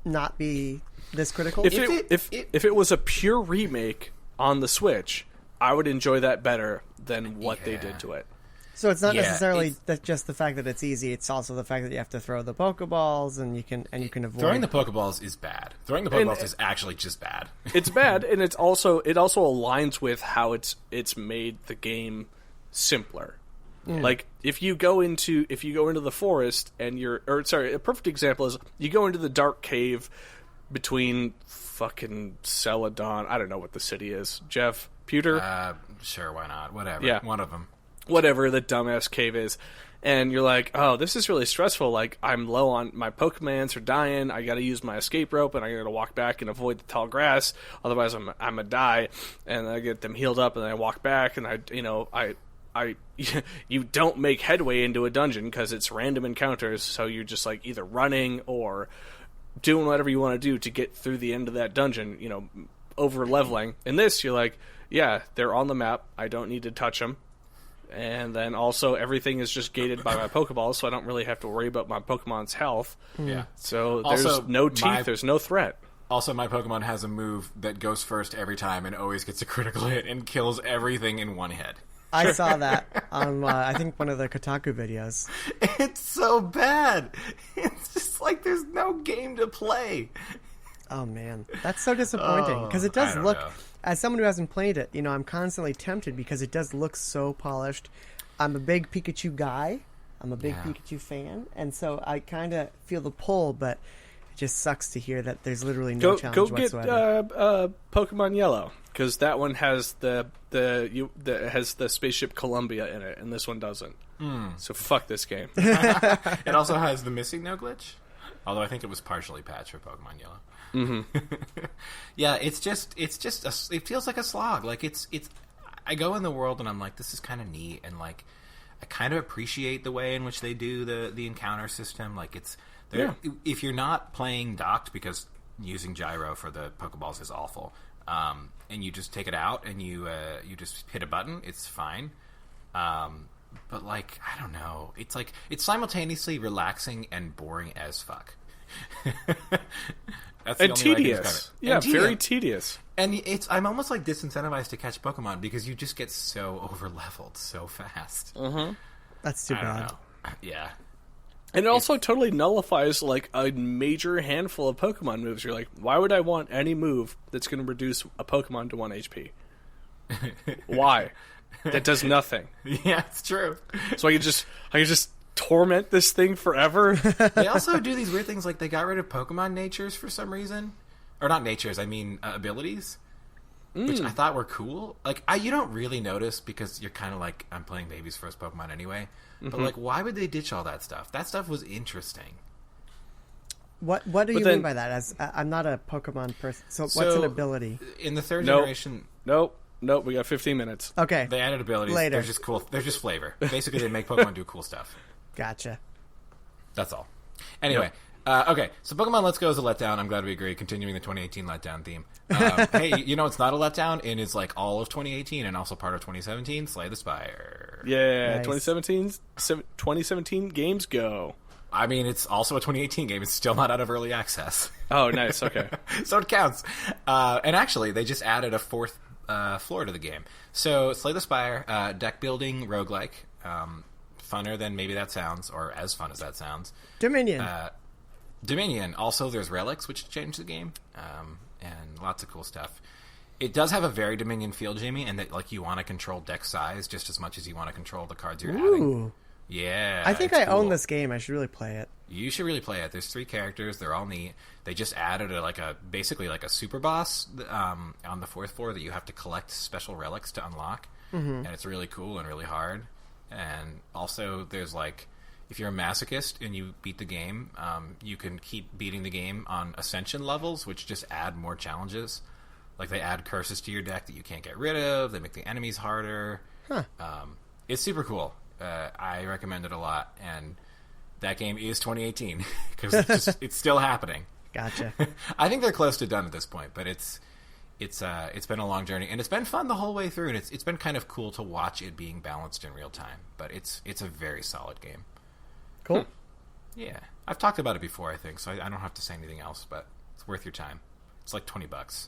not be this critical? If it was a pure remake on the Switch, I would enjoy that better than what they did to it. So it's not Yeah, necessarily just the fact that it's easy. It's also the fact that you have to throw the Pokeballs and you can avoid Throwing the Pokeballs is bad. Throwing the Pokeballs is actually just bad. It's bad, and it also aligns with how it's made the game simpler. Like if you go into the forest and a perfect example is you go into the dark cave between fucking Celadon. I don't know what the city is. Jeff Pewter. Sure, why not? Whatever. Yeah. One of them. Whatever the dumbass cave is, and you're like, oh, this is really stressful. Like, I'm low on my Pokemons are dying. I got to use my escape rope, and I got to walk back and avoid the tall grass. Otherwise, I'm gonna die. And I get them healed up, and I walk back, and I you don't make headway into a dungeon because it's random encounters. So you're just like either running or doing whatever you want to do to get through the end of that dungeon. Over leveling. In this, you're like, yeah, they're on the map. I don't need to touch them. And then also everything is just gated by my Pokeballs, so I don't really have to worry about my Pokemon's health. Yeah. So there's Also, no teeth, there's no threat. Also, my Pokemon has a move that goes first every time and always gets a critical hit and kills everything in one hit. I saw that on I think one of the Kotaku videos. It's so bad. It's just like there's no game to play. Oh man, that's so disappointing because it does I don't look. know. As someone who hasn't played it, I'm constantly tempted because it does look so polished. I'm a big Pikachu guy. I'm a big Pikachu fan, and so I kind of feel the pull, but it just sucks to hear that there's literally no challenge whatsoever. Go get Pokemon Yellow, because that one has the spaceship Columbia in it, and this one doesn't. So fuck this game. It also has the missing no glitch, although I think it was partially patched for Pokemon Yellow. Mm-hmm. Yeah, it feels like a slog. Like it's. I go in the world and I'm like, this is kind of neat, and like I kind of appreciate the way in which they do the encounter system. Like it's if you're not playing docked, because using gyro for the Pokeballs is awful, and you just take it out and you just hit a button, it's fine. But like, I don't know, it's like it's simultaneously relaxing and boring as fuck. That's the And only way I can describe tedious. it. Yeah, And very tedious. And I'm almost like disincentivized to catch Pokemon because you just get so over-leveled so fast. That's too I don't bad. know. Yeah. And it also totally nullifies like a major handful of Pokemon moves. You're like, why would I want any move that's going to reduce a Pokemon to 1 HP? Why? That does nothing. Yeah, it's true. So I could just torment this thing forever. They also do these weird things, like they got rid of Pokemon natures for some reason. Or not natures, I mean abilities. Which I thought were cool. Like, you don't really notice because you're kind of like, I'm playing baby's first Pokemon anyway. But like, why would they ditch all that stuff? That stuff was interesting. What do you mean by that? As I'm not a Pokemon person, so what's an ability? In the third Nope. generation, Nope. We got 15 minutes. Okay, they added abilities. Later. They're just cool. They're just flavor. Basically, they make Pokemon do cool stuff. gotcha. That's all. Anyway, okay. So Pokemon Let's Go is a letdown. I'm glad we agree. Continuing the 2018 letdown theme. Hey, it's not a letdown, and it's like all of 2018 and also part of 2017. Slay the Spire. Yeah, Nice. 2017 games go. I mean, it's also a 2018 game. It's still not out of early access. Oh, nice. Okay. So it counts. And actually, they just added a fourth floor to the game. So Slay the Spire, deck building roguelike. Funner than maybe that sounds, or as fun as that sounds. Dominion. Dominion. Also, there's relics, which change the game, and lots of cool stuff. It does have a very Dominion feel, Jamie, and that like you want to control deck size just as much as you want to control the cards you're adding. Yeah, I think I own this game. I should really play it. You should really play it. There's 3 characters. They're all neat. They just added basically like a super boss on the 4th floor that you have to collect special relics to unlock, and it's really cool and really hard. And also, there's like, if you're a masochist and you beat the game, you can keep beating the game on ascension levels, which just add more challenges. Like they add curses to your deck that you can't get rid of. They make the enemies harder. Huh. It's super cool. I recommend it a lot, and that game is 2018 because it's still happening. Gotcha. I think they're close to done at this point, but it's been a long journey, and it's been fun the whole way through, and it's been kind of cool to watch it being balanced in real time. But it's a very solid game. Cool. Yeah, I've talked about it before, I think, so I don't have to say anything else. But it's worth your time. It's like $20.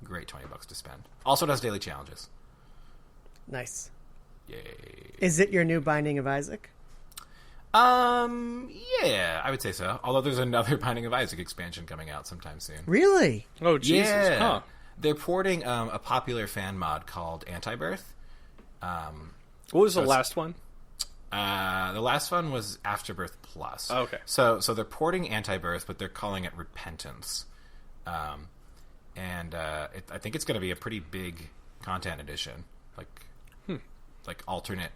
Great $20 to spend. Also, it has daily challenges. Nice. Yay. Is it your new Binding of Isaac? Yeah, I would say so. Although there's another Binding of Isaac expansion coming out sometime soon. Really? Oh, Jesus. Yeah. Huh. They're porting a popular fan mod called Anti-Birth. What was the last one? The last one was Afterbirth Plus. Oh, okay. So they're porting Anti-Birth, but they're calling it Repentance. I think it's going to be a pretty big content edition. Like alternate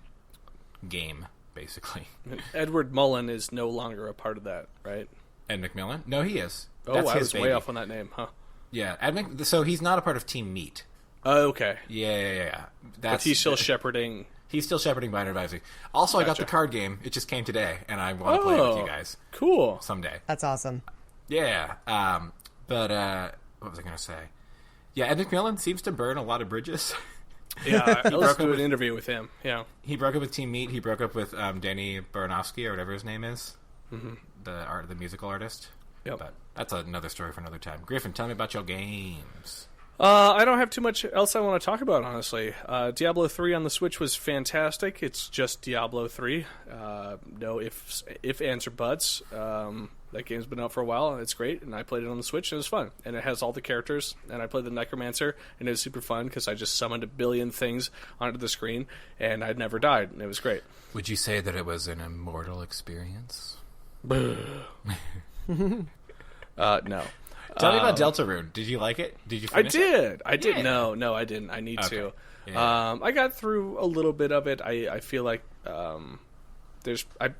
game, basically. Edward Mullen is no longer a part of that, right? Ed McMillan? No, he is. That's I was way off on that name, huh? Yeah, so he's not a part of Team Meat. Oh, okay. Yeah. But he's still shepherding. He's still shepherding Binding of Isaac. Also, Gotcha. I got the card game. It just came today, and I want to play it with you guys. Cool. Someday. That's awesome. Yeah. But what was I going to say? Yeah, Ed McMillan seems to burn a lot of bridges. Yeah, I listened to an interview with him. Yeah, he broke up with Team Meat. He broke up with Danny Baranowski or whatever his name is, the musical artist. Yep. But that's another story for another time. Griffin, tell me about your games. I don't have too much else I want to talk about, honestly. Diablo 3 on the Switch was fantastic. It's just Diablo 3. No ifs, ands, or buts. That game's been out for a while, and it's great, and I played it on the Switch, and it was fun. And it has all the characters, and I played the Necromancer, and it was super fun, because I just summoned a billion things onto the screen, and I'd never died, and it was great. Would you say that it was an immortal experience? No. Tell me about Deltarune. Did you like it? Did you finish it? I did. Yeah. No, I didn't. I need to. Yeah. I got through a little bit of it. I feel like I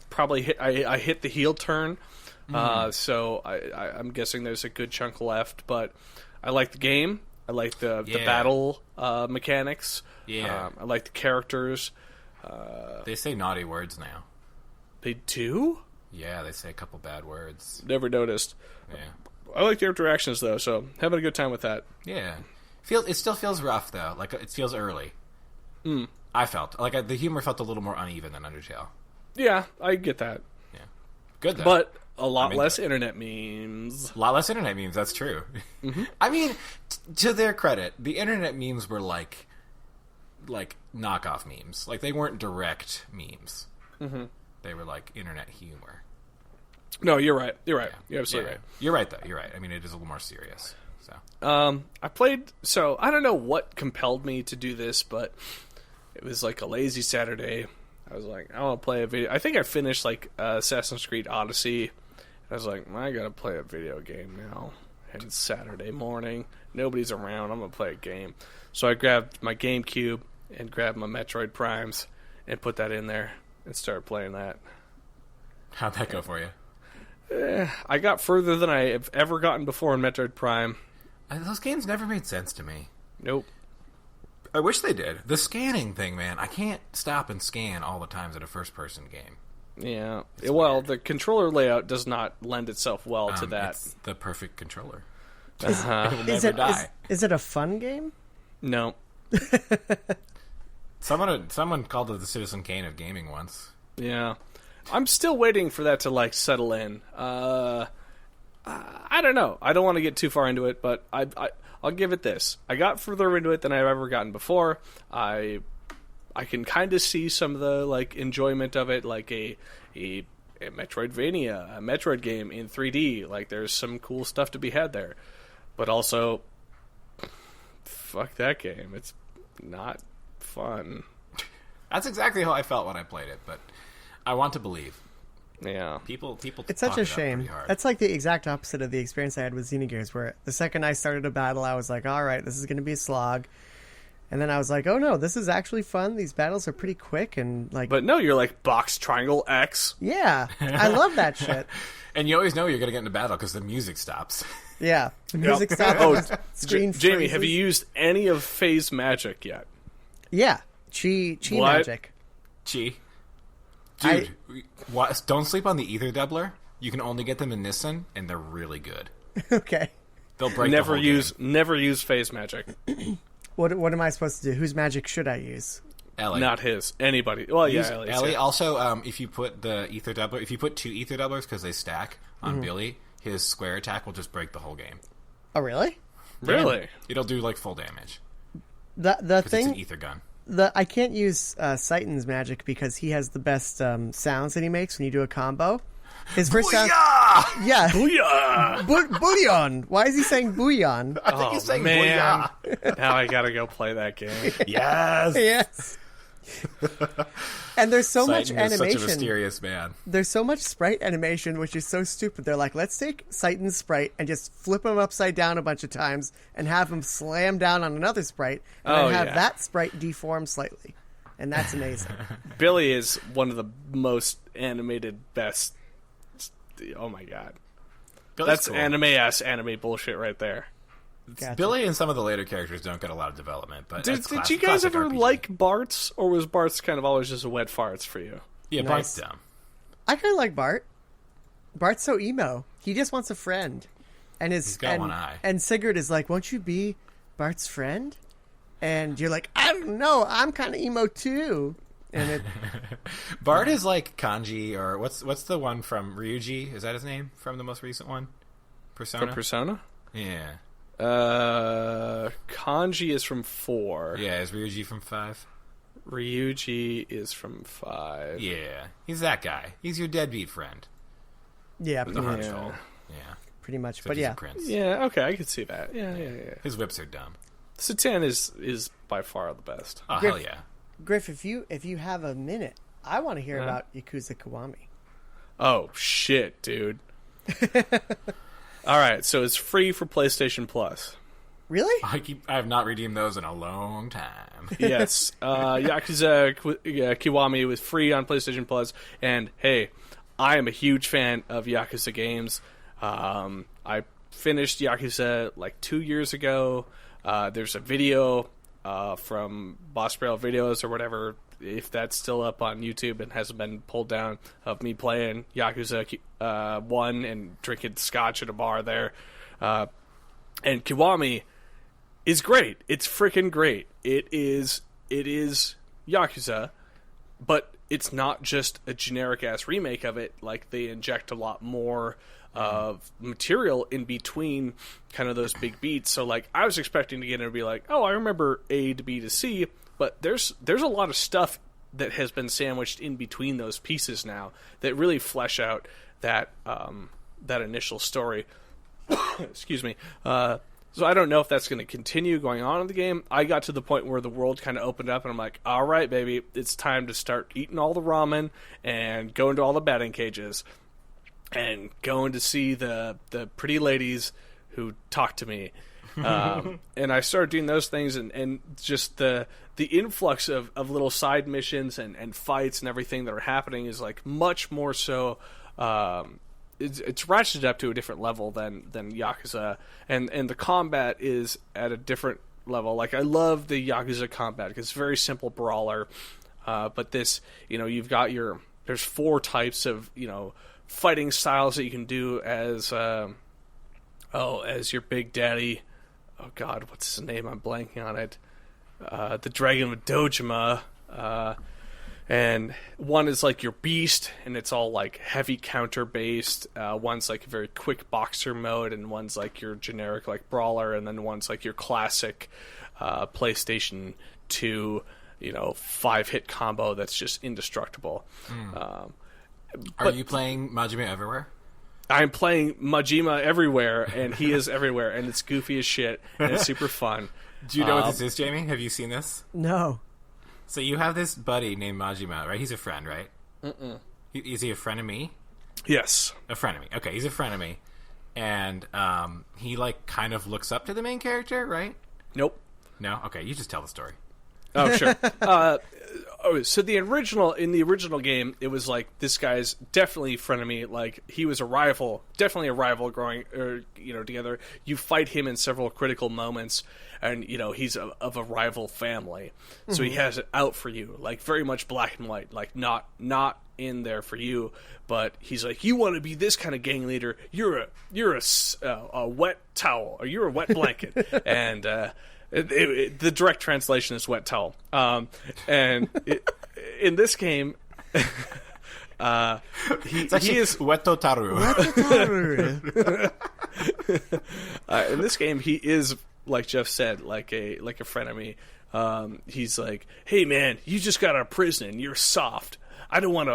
probably hit the heel turn. So I'm guessing there's a good chunk left, but I like the game. I like the battle mechanics. Yeah. I like the characters. They say naughty words now. They do? Yeah, they say a couple bad words. Never noticed. Yeah. I like the interactions, though, so having a good time with that. Yeah. It still feels rough, though. Like, it feels early. I felt. Like, the humor felt a little more uneven than Undertale. Yeah, I get that. Yeah. Good, though. But a lot less internet memes. A lot less internet memes, that's true. I mean, to their credit, the internet memes were like knockoff memes. Like, they weren't direct memes. They were like internet humor. No, you're right. You're absolutely Yeah. right. You're right, though. You're right. I mean, it is a little more serious. So I played. So I don't know what compelled me to do this, but it was like a lazy Saturday. I was like, I want to play a video. I think I finished like Assassin's Creed Odyssey. I was like, I gotta play a video game now. And it's Saturday morning. Nobody's around. I'm gonna play a game. So I grabbed my GameCube and grabbed my Metroid Primes and put that in there and started playing that. how'd that go for you? I got further than I have ever gotten before in Metroid Prime. Those games never made sense to me. Nope. I wish they did. The scanning thing, man. I can't stop and scan all the times in a first-person game. Yeah. Well, the controller layout does not lend itself well to that. It's the perfect controller. Uh-huh. It will never die. Is it a fun game? No. Someone called it the Citizen Kane of gaming once. Yeah. I'm still waiting for that to, like, settle in. I don't know. I don't want to get too far into it, but I'll give it this. I got further into it than I've ever gotten before. I I can kind of see some of the like enjoyment of it, like a Metroidvania, a Metroid game in 3D. Like, there's some cool stuff to be had there. But also, fuck that game. It's not fun. That's exactly how I felt when I played it, but I want to believe. Yeah. People. It's such a shame. That's like the exact opposite of the experience I had with Xenogears, where the second I started a battle, I was like, all right, this is going to be a slog. And then I was like, oh no, this is actually fun. These battles are pretty quick and like... But no, you're like box, triangle, X. Yeah, I love that shit. And you always know you're going to get into battle because the music stops. Yeah, the music stops. Screen Jamie, freezes. have you used any of Phase Magic yet? Yeah, Chi What? Magic. Chi. Dude, don't sleep on the Ether Doubler. You can only get them in Nissan, and they're really good. Okay. They'll break Never the whole use game. never use Phase Magic. What am I supposed to do? Whose magic should I use? Ellie. Not his. Anybody. Well, yeah, Use Ellie's, Ellie. yeah. Also, if you put the Ether Doubler, if you put 2 Ether Doublers because they stack on Billy, his square attack will just break the whole game. Oh, really? Really? It'll do like full damage. The 'Cause it's thing... an ether gun. I can't use Seitan's magic because he has the best sounds that he makes when you do a combo. His first sound... Booyah! Yeah. Booyah! Bouillon. Why is he saying bouillon? I think he's saying man. booyah. Now I gotta go play that game. Yes. Yes. And there's so much Seitan is such a animation. mysterious man. There's so much sprite animation, which is so stupid. They're like, let's take Seitan's sprite and just flip him upside down a bunch of times and have him slam down on another sprite and then have that sprite deform slightly. And that's amazing. Billy is one of the most animated, best. Oh my god. Billy's That's cool. anime-ass anime bullshit right there. Gotcha. Billy and some of the later characters don't get a lot of development. But Did it's you guys classic ever RPG. like Bart's, or was Bart's kind of always just a wet farts for you? Yeah, Nice. Bart's dumb. I kind of like Bart. Bart's so emo. He just wants a friend. And He's got one eye. And Sigurd is like, won't you be Bart's friend? And you're like, I don't know. I'm kind of emo too. And it, Bart is like Kanji, or what's the one from Ryuji? Is that his name from the most recent one? Persona. From Persona? Yeah. Kanji is from 4. Yeah, is Ryuji from 5? Ryuji is from 5. Yeah, he's that guy. He's your deadbeat friend. yeah, The pretty, heart Yeah. soul. Yeah. pretty much. Except But he's yeah, a prince. Yeah, okay, I could see that. Yeah. His whips are dumb. Satan is by far the best. Oh, Griff- hell yeah. Griff, if you have a minute, I want to hear Huh? about Yakuza Kiwami. Oh, shit, dude. Alright, so it's free for PlayStation Plus. Really? I have not redeemed those in a long time. Yes, Yakuza Kiwami was free on PlayStation Plus, and hey, I am a huge fan of Yakuza games. I finished Yakuza like 2 years ago. There's a video from Boss Braille Videos or whatever, if that's still up on YouTube and hasn't been pulled down, of me playing Yakuza 1 and drinking scotch at a bar there. And Kiwami is great. It's freaking great. It is Yakuza, but it's not just a generic ass remake of it. Like, they inject a lot more of material in between kind of those big beats. So like, I was expecting to get in and be like, oh, I remember A to B to C, but there's a lot of stuff that has been sandwiched in between those pieces now that really flesh out that that initial story. Excuse me. So I don't know if that's going to continue going on in the game. I got to the point where the world kind of opened up, and I'm like, all right, baby, it's time to start eating all the ramen and going to all the batting cages and going to see the pretty ladies who talk to me. And I started doing those things, and just the influx of little side missions and fights and everything that are happening is like much more so. It's ratcheted up to a different level than Yakuza, and the combat is at a different level. Like, I love the Yakuza combat because it's a very simple brawler, but this, you've got there's 4 types of fighting styles that you can do as your big daddy. Oh God, what's his name? I'm blanking on it. The Dragon of Dojima. And one is like your beast, and it's all like heavy counter based. One's like a very quick boxer mode, and one's like your generic like brawler, and then one's like your classic PlayStation 2 5-hit combo that's just indestructible. Are you playing Majima Everywhere? I'm playing Majima Everywhere, and he is everywhere, and it's goofy as shit, and it's super fun. Do you know what this is, Jamie? Have you seen this? No. So you have this buddy named Majima, right? He's a friend, right? Is he a friend of me? Yes. A friend of me. Okay, he's a friend of me. And he, kind of looks up to the main character, right? Nope. No? Okay, you just tell the story. Oh, sure. So in the original game, it was like, this guy's definitely a friend of me. Like, he was definitely a rival growing, together. You fight him in several critical moments, and, he's of a rival family. So he has it out for you, like, very much black and white, like, not in there for you, but he's like, you want to be this kind of gang leader, you're a wet towel, or you're a wet blanket. And, the direct translation is wet towel. In this game, he is Wetotaru. In this game, he is, like Jeff said, like a friend of me. He's like, hey man, you just got out of prison and you're soft. I don't want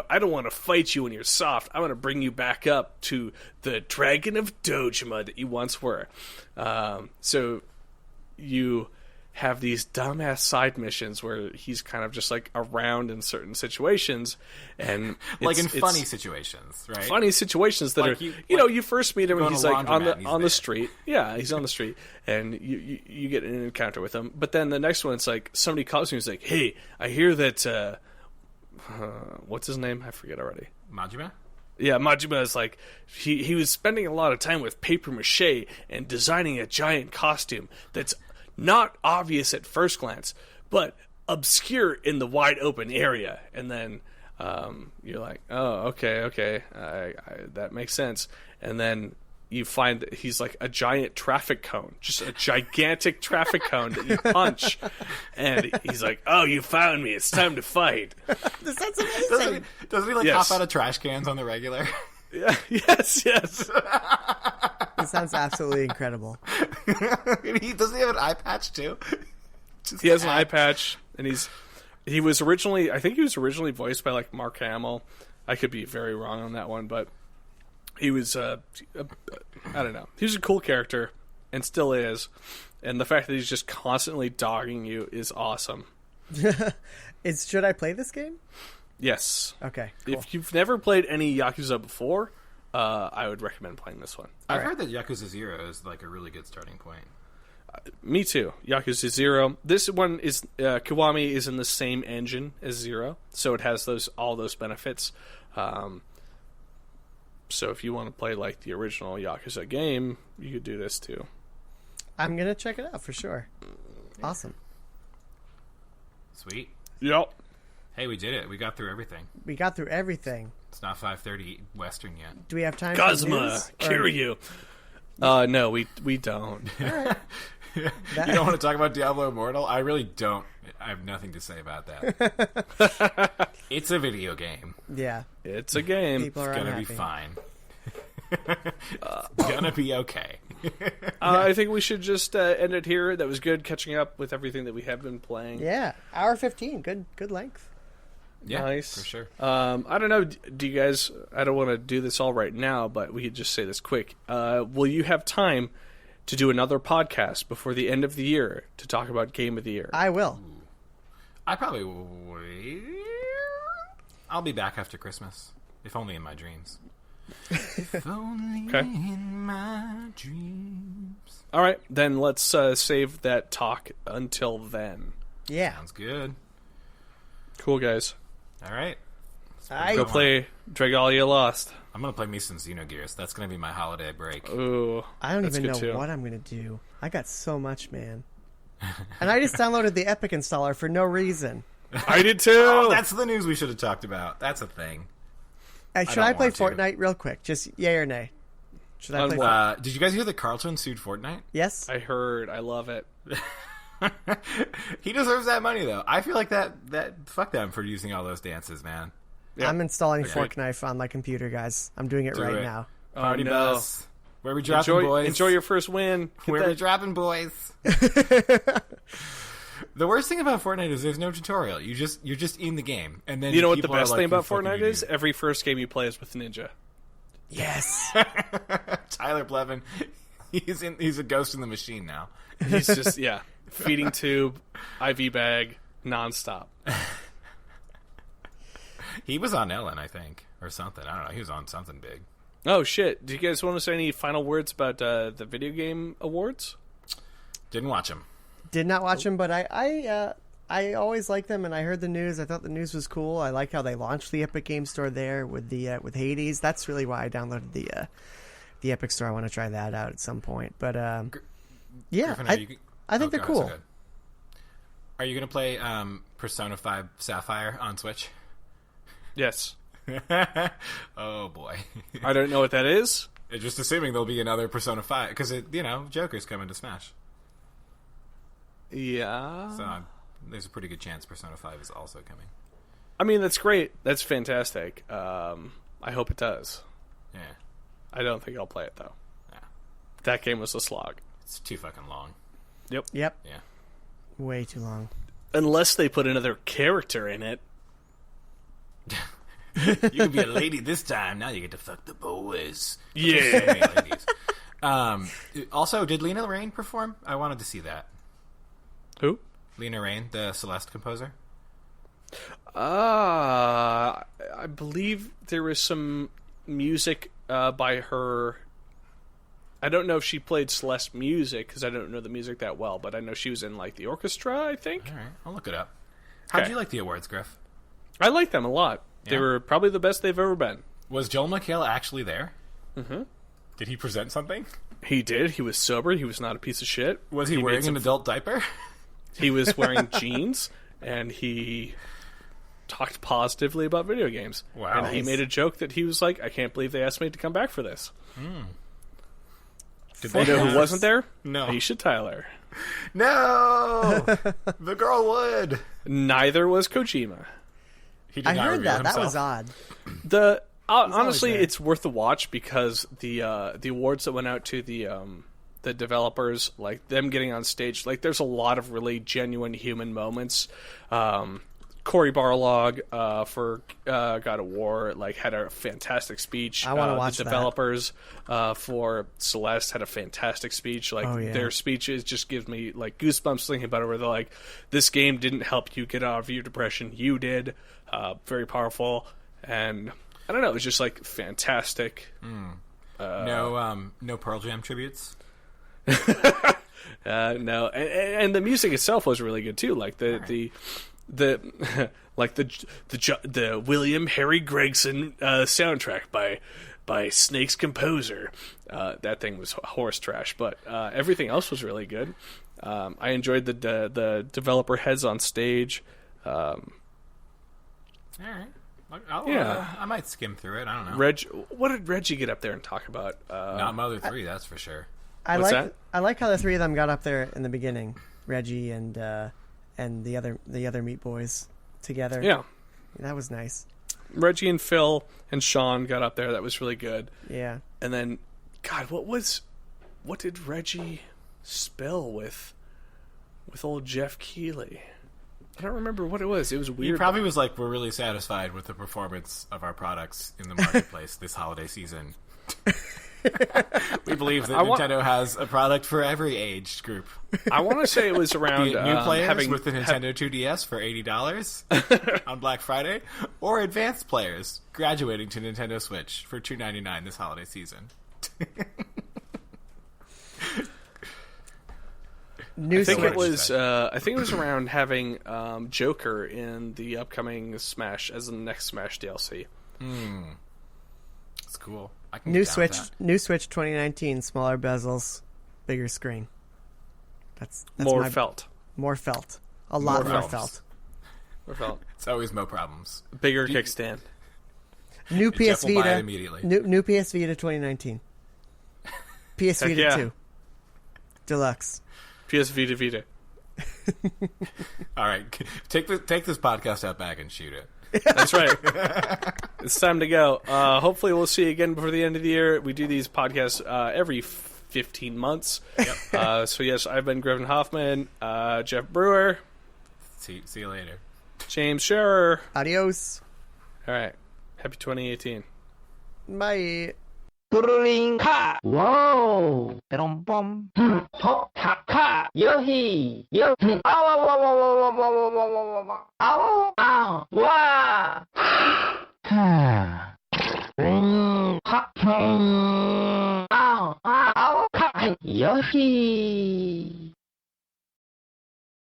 to fight you when you're soft. I want to bring you back up to the Dragon of Dojima that you once were. So you have these dumbass side missions where he's kind of just like around in certain situations, and in funny situations, right? Funny situations that are you first meet him and he's like on the street. Yeah, he's on the street, and you get an encounter with him. But then the next one, it's like somebody calls me and is like, "Hey, I hear that what's his name? I forget already." Majima? Yeah, Majima is like, he was spending a lot of time with paper mache and designing a giant costume that's not obvious at first glance, but obscure in the wide open area. And then you're like, oh, okay, that makes sense. And then you find that he's like a giant traffic cone, just a gigantic traffic cone that you punch. And he's like, oh, you found me. It's time to fight. This sounds amazing. Doesn't he hop out of trash cans on the regular? Yeah, yes. This sounds absolutely incredible. Doesn't he have an eye patch too? He has an eye patch, and he was originally voiced by like Mark Hamill. I could be very wrong on that one, but he was I don't know. He was a cool character and still is, and the fact that he's just constantly dogging you is awesome. Should I play this game? Yes. Okay. Cool. If you've never played any Yakuza before, I would recommend playing this one. I've heard that Yakuza 0 is like a really good starting point. Me too. Yakuza 0. This one is Kiwami is in the same engine as 0, so it has all those benefits. So if you want to play like the original Yakuza game, you could do this too. I'm gonna check it out for sure. Awesome. Sweet. Yep. Hey, we did it. We got through everything. It's not 5:30 Western yet. Do we have time Kazuma, for news? Kiryu. No, we don't. All right. You don't want to talk about Diablo Immortal? I really don't. I have nothing to say about that. It's a video game. Yeah. It's a game. People are It's gonna unhappy. be fine. It's gonna be okay. I think we should just end it here. That was good catching up with everything that we have been playing. Yeah. Hour 15. Good length. Yeah, nice. for sure. I don't know. Do you guys? I don't want to do this all right now, but we could just say this quick. Will you have time to do another podcast before the end of the year to talk about Game of the Year? I will. I probably will. I'll be back after Christmas, if only in my dreams. If only in my dreams. All right, then let's save that talk until then. Yeah. Sounds good. Cool, guys. All right. Go play Dragalia Lost. I'm going to play me some Xenogears. That's going to be my holiday break. Ooh, I don't even know what I'm going to do. I got so much, man. And I just downloaded the Epic installer for no reason. I did too. Oh, that's the news we should have talked about. That's a thing. Should I play want to. Fortnite real quick? Just yay or nay? Should I play Fortnite? Did you guys hear that Carlton sued Fortnite? Yes. I heard. I love it. He deserves that money, though. I feel like that fuck them for using all those dances, man. Yeah. I'm installing Fortnite on my computer, guys. I'm doing it right now. Party no. bus. Where we dropping, boys? Enjoy your first win. Where we dropping, boys? The worst thing about Fortnite is there's no tutorial. You're just in the game, and then You know what the people are best like, thing "You about fucking Fortnite idiot." is? Every first game you play is with Ninja. Yes. Tyler Blevin, he's a ghost in the machine now. He's just feeding tube, IV bag, nonstop. He was on Ellen, I think, or something. I don't know. He was on something big. Oh shit! Do you guys want to say any final words about the video game awards? Didn't watch him. Did not watch them, but I always liked them, and I heard the news. I thought the news was cool. I like how they launched the Epic Game Store there with with Hades. That's really why I downloaded the Epic Store. I want to try that out at some point. But yeah, Griffin, I think they're cool. So are you going to play Persona 5 Sapphire on Switch? Yes. Oh boy. I don't know what that is. Just assuming there'll be another Persona 5 because Joker's coming to Smash. Yeah. So there's a pretty good chance Persona 5 is also coming. I mean, that's great. That's fantastic. I hope it does. Yeah. I don't think I'll play it though. Yeah. That game was a slog. It's too fucking long. Yep. Yeah. Way too long. Unless they put another character in it. You can be a lady this time. Now you get to fuck the boys. Yeah. Ladies. Also, did Lena Raine perform? I wanted to see that. Who? Lena Raine, the Celeste composer. I believe there was some music by her. I don't know if she played Celeste music because I don't know the music that well, but I know she was in like the orchestra. I think. All right, I'll look it up. How'd Okay. you like the awards, Griff? I like them a lot. They Yeah. were probably the best they've ever been. Was Joel McHale actually there? Mm-hmm. Did he present something? He did. He was sober. He was not a piece of shit. Was he wearing an adult diaper? He was wearing jeans, and he talked positively about video games. Wow. And he made a joke that he was like, I can't believe they asked me to come back for this. Did You know who wasn't there? No. Aisha Tyler. No! The girl would. Neither was Kojima. He did I not heard reveal that. That himself. was odd. The honestly, there. it's worth the watch because the awards that went out to the developers, like them getting on stage, like there's a lot of really genuine human moments. Cory Barlog for God of War like had a fantastic speech. I want to watch the that. developers for Celeste had a fantastic speech. Like Oh, yeah. their speeches just gives me like goosebumps thinking about it. Where they're like, "This game didn't help you get out of your depression. You did." Very powerful, and I don't know. It was just like fantastic. No Pearl Jam tributes. No, and the music itself was really good too. Like the like the William Harry Gregson soundtrack by Snake's composer. That thing was horse trash, but everything else was really good. I enjoyed the developer heads on stage. All right. I might skim through it. I don't know. What did Reggie get up there and talk about? Not Mother 3, that's for sure. What's that? I like how the three of them got up there in the beginning, Reggie and the other Meat Boys together. Yeah, That was nice. Reggie and Phil and Sean got up there. That was really good. Yeah. And then, God, what did Reggie spill with old Jeff Keighley? I don't remember what it was. It was He weird. probably was like, we're really satisfied with the performance of our products in the marketplace this holiday season. We believe that Nintendo has a product for every age group. I want to say it was around Be it new players with the having Nintendo 2DS for $80 on Black Friday, or advanced players graduating to Nintendo Switch for $2.99 this holiday season. New I think Switch. it was. I think it was around having Joker in the upcoming Smash as the next Smash DLC. That's cool. I can New get down with Switch. that. New Switch 2019. Smaller bezels, bigger screen. That's More my, felt. More felt. A lot More more felt. felt. More felt. It's always no problems. Bigger kickstand. New Jeff PS will buy it Vita. immediately. New PS Vita 2019. PS Heck Vita yeah. 2. Deluxe. PS Vita. All right, take this podcast out back and shoot it. That's right. It's time to go. Hopefully, we'll see you again before the end of the year. We do these podcasts every 15 months. So, yes, I've been Griffin Hoffman, Jeff Brewer. See you later. James Scherer. Adios. All right. Happy 2018. Bye. Tururinka. Wow. Perompom. Hop taka. Yohi. Yo. Ow. Ow. Ow. Ow. Ow. Ow. Ow. Ow. Wow. Hop. Ow. Ow. Yohi.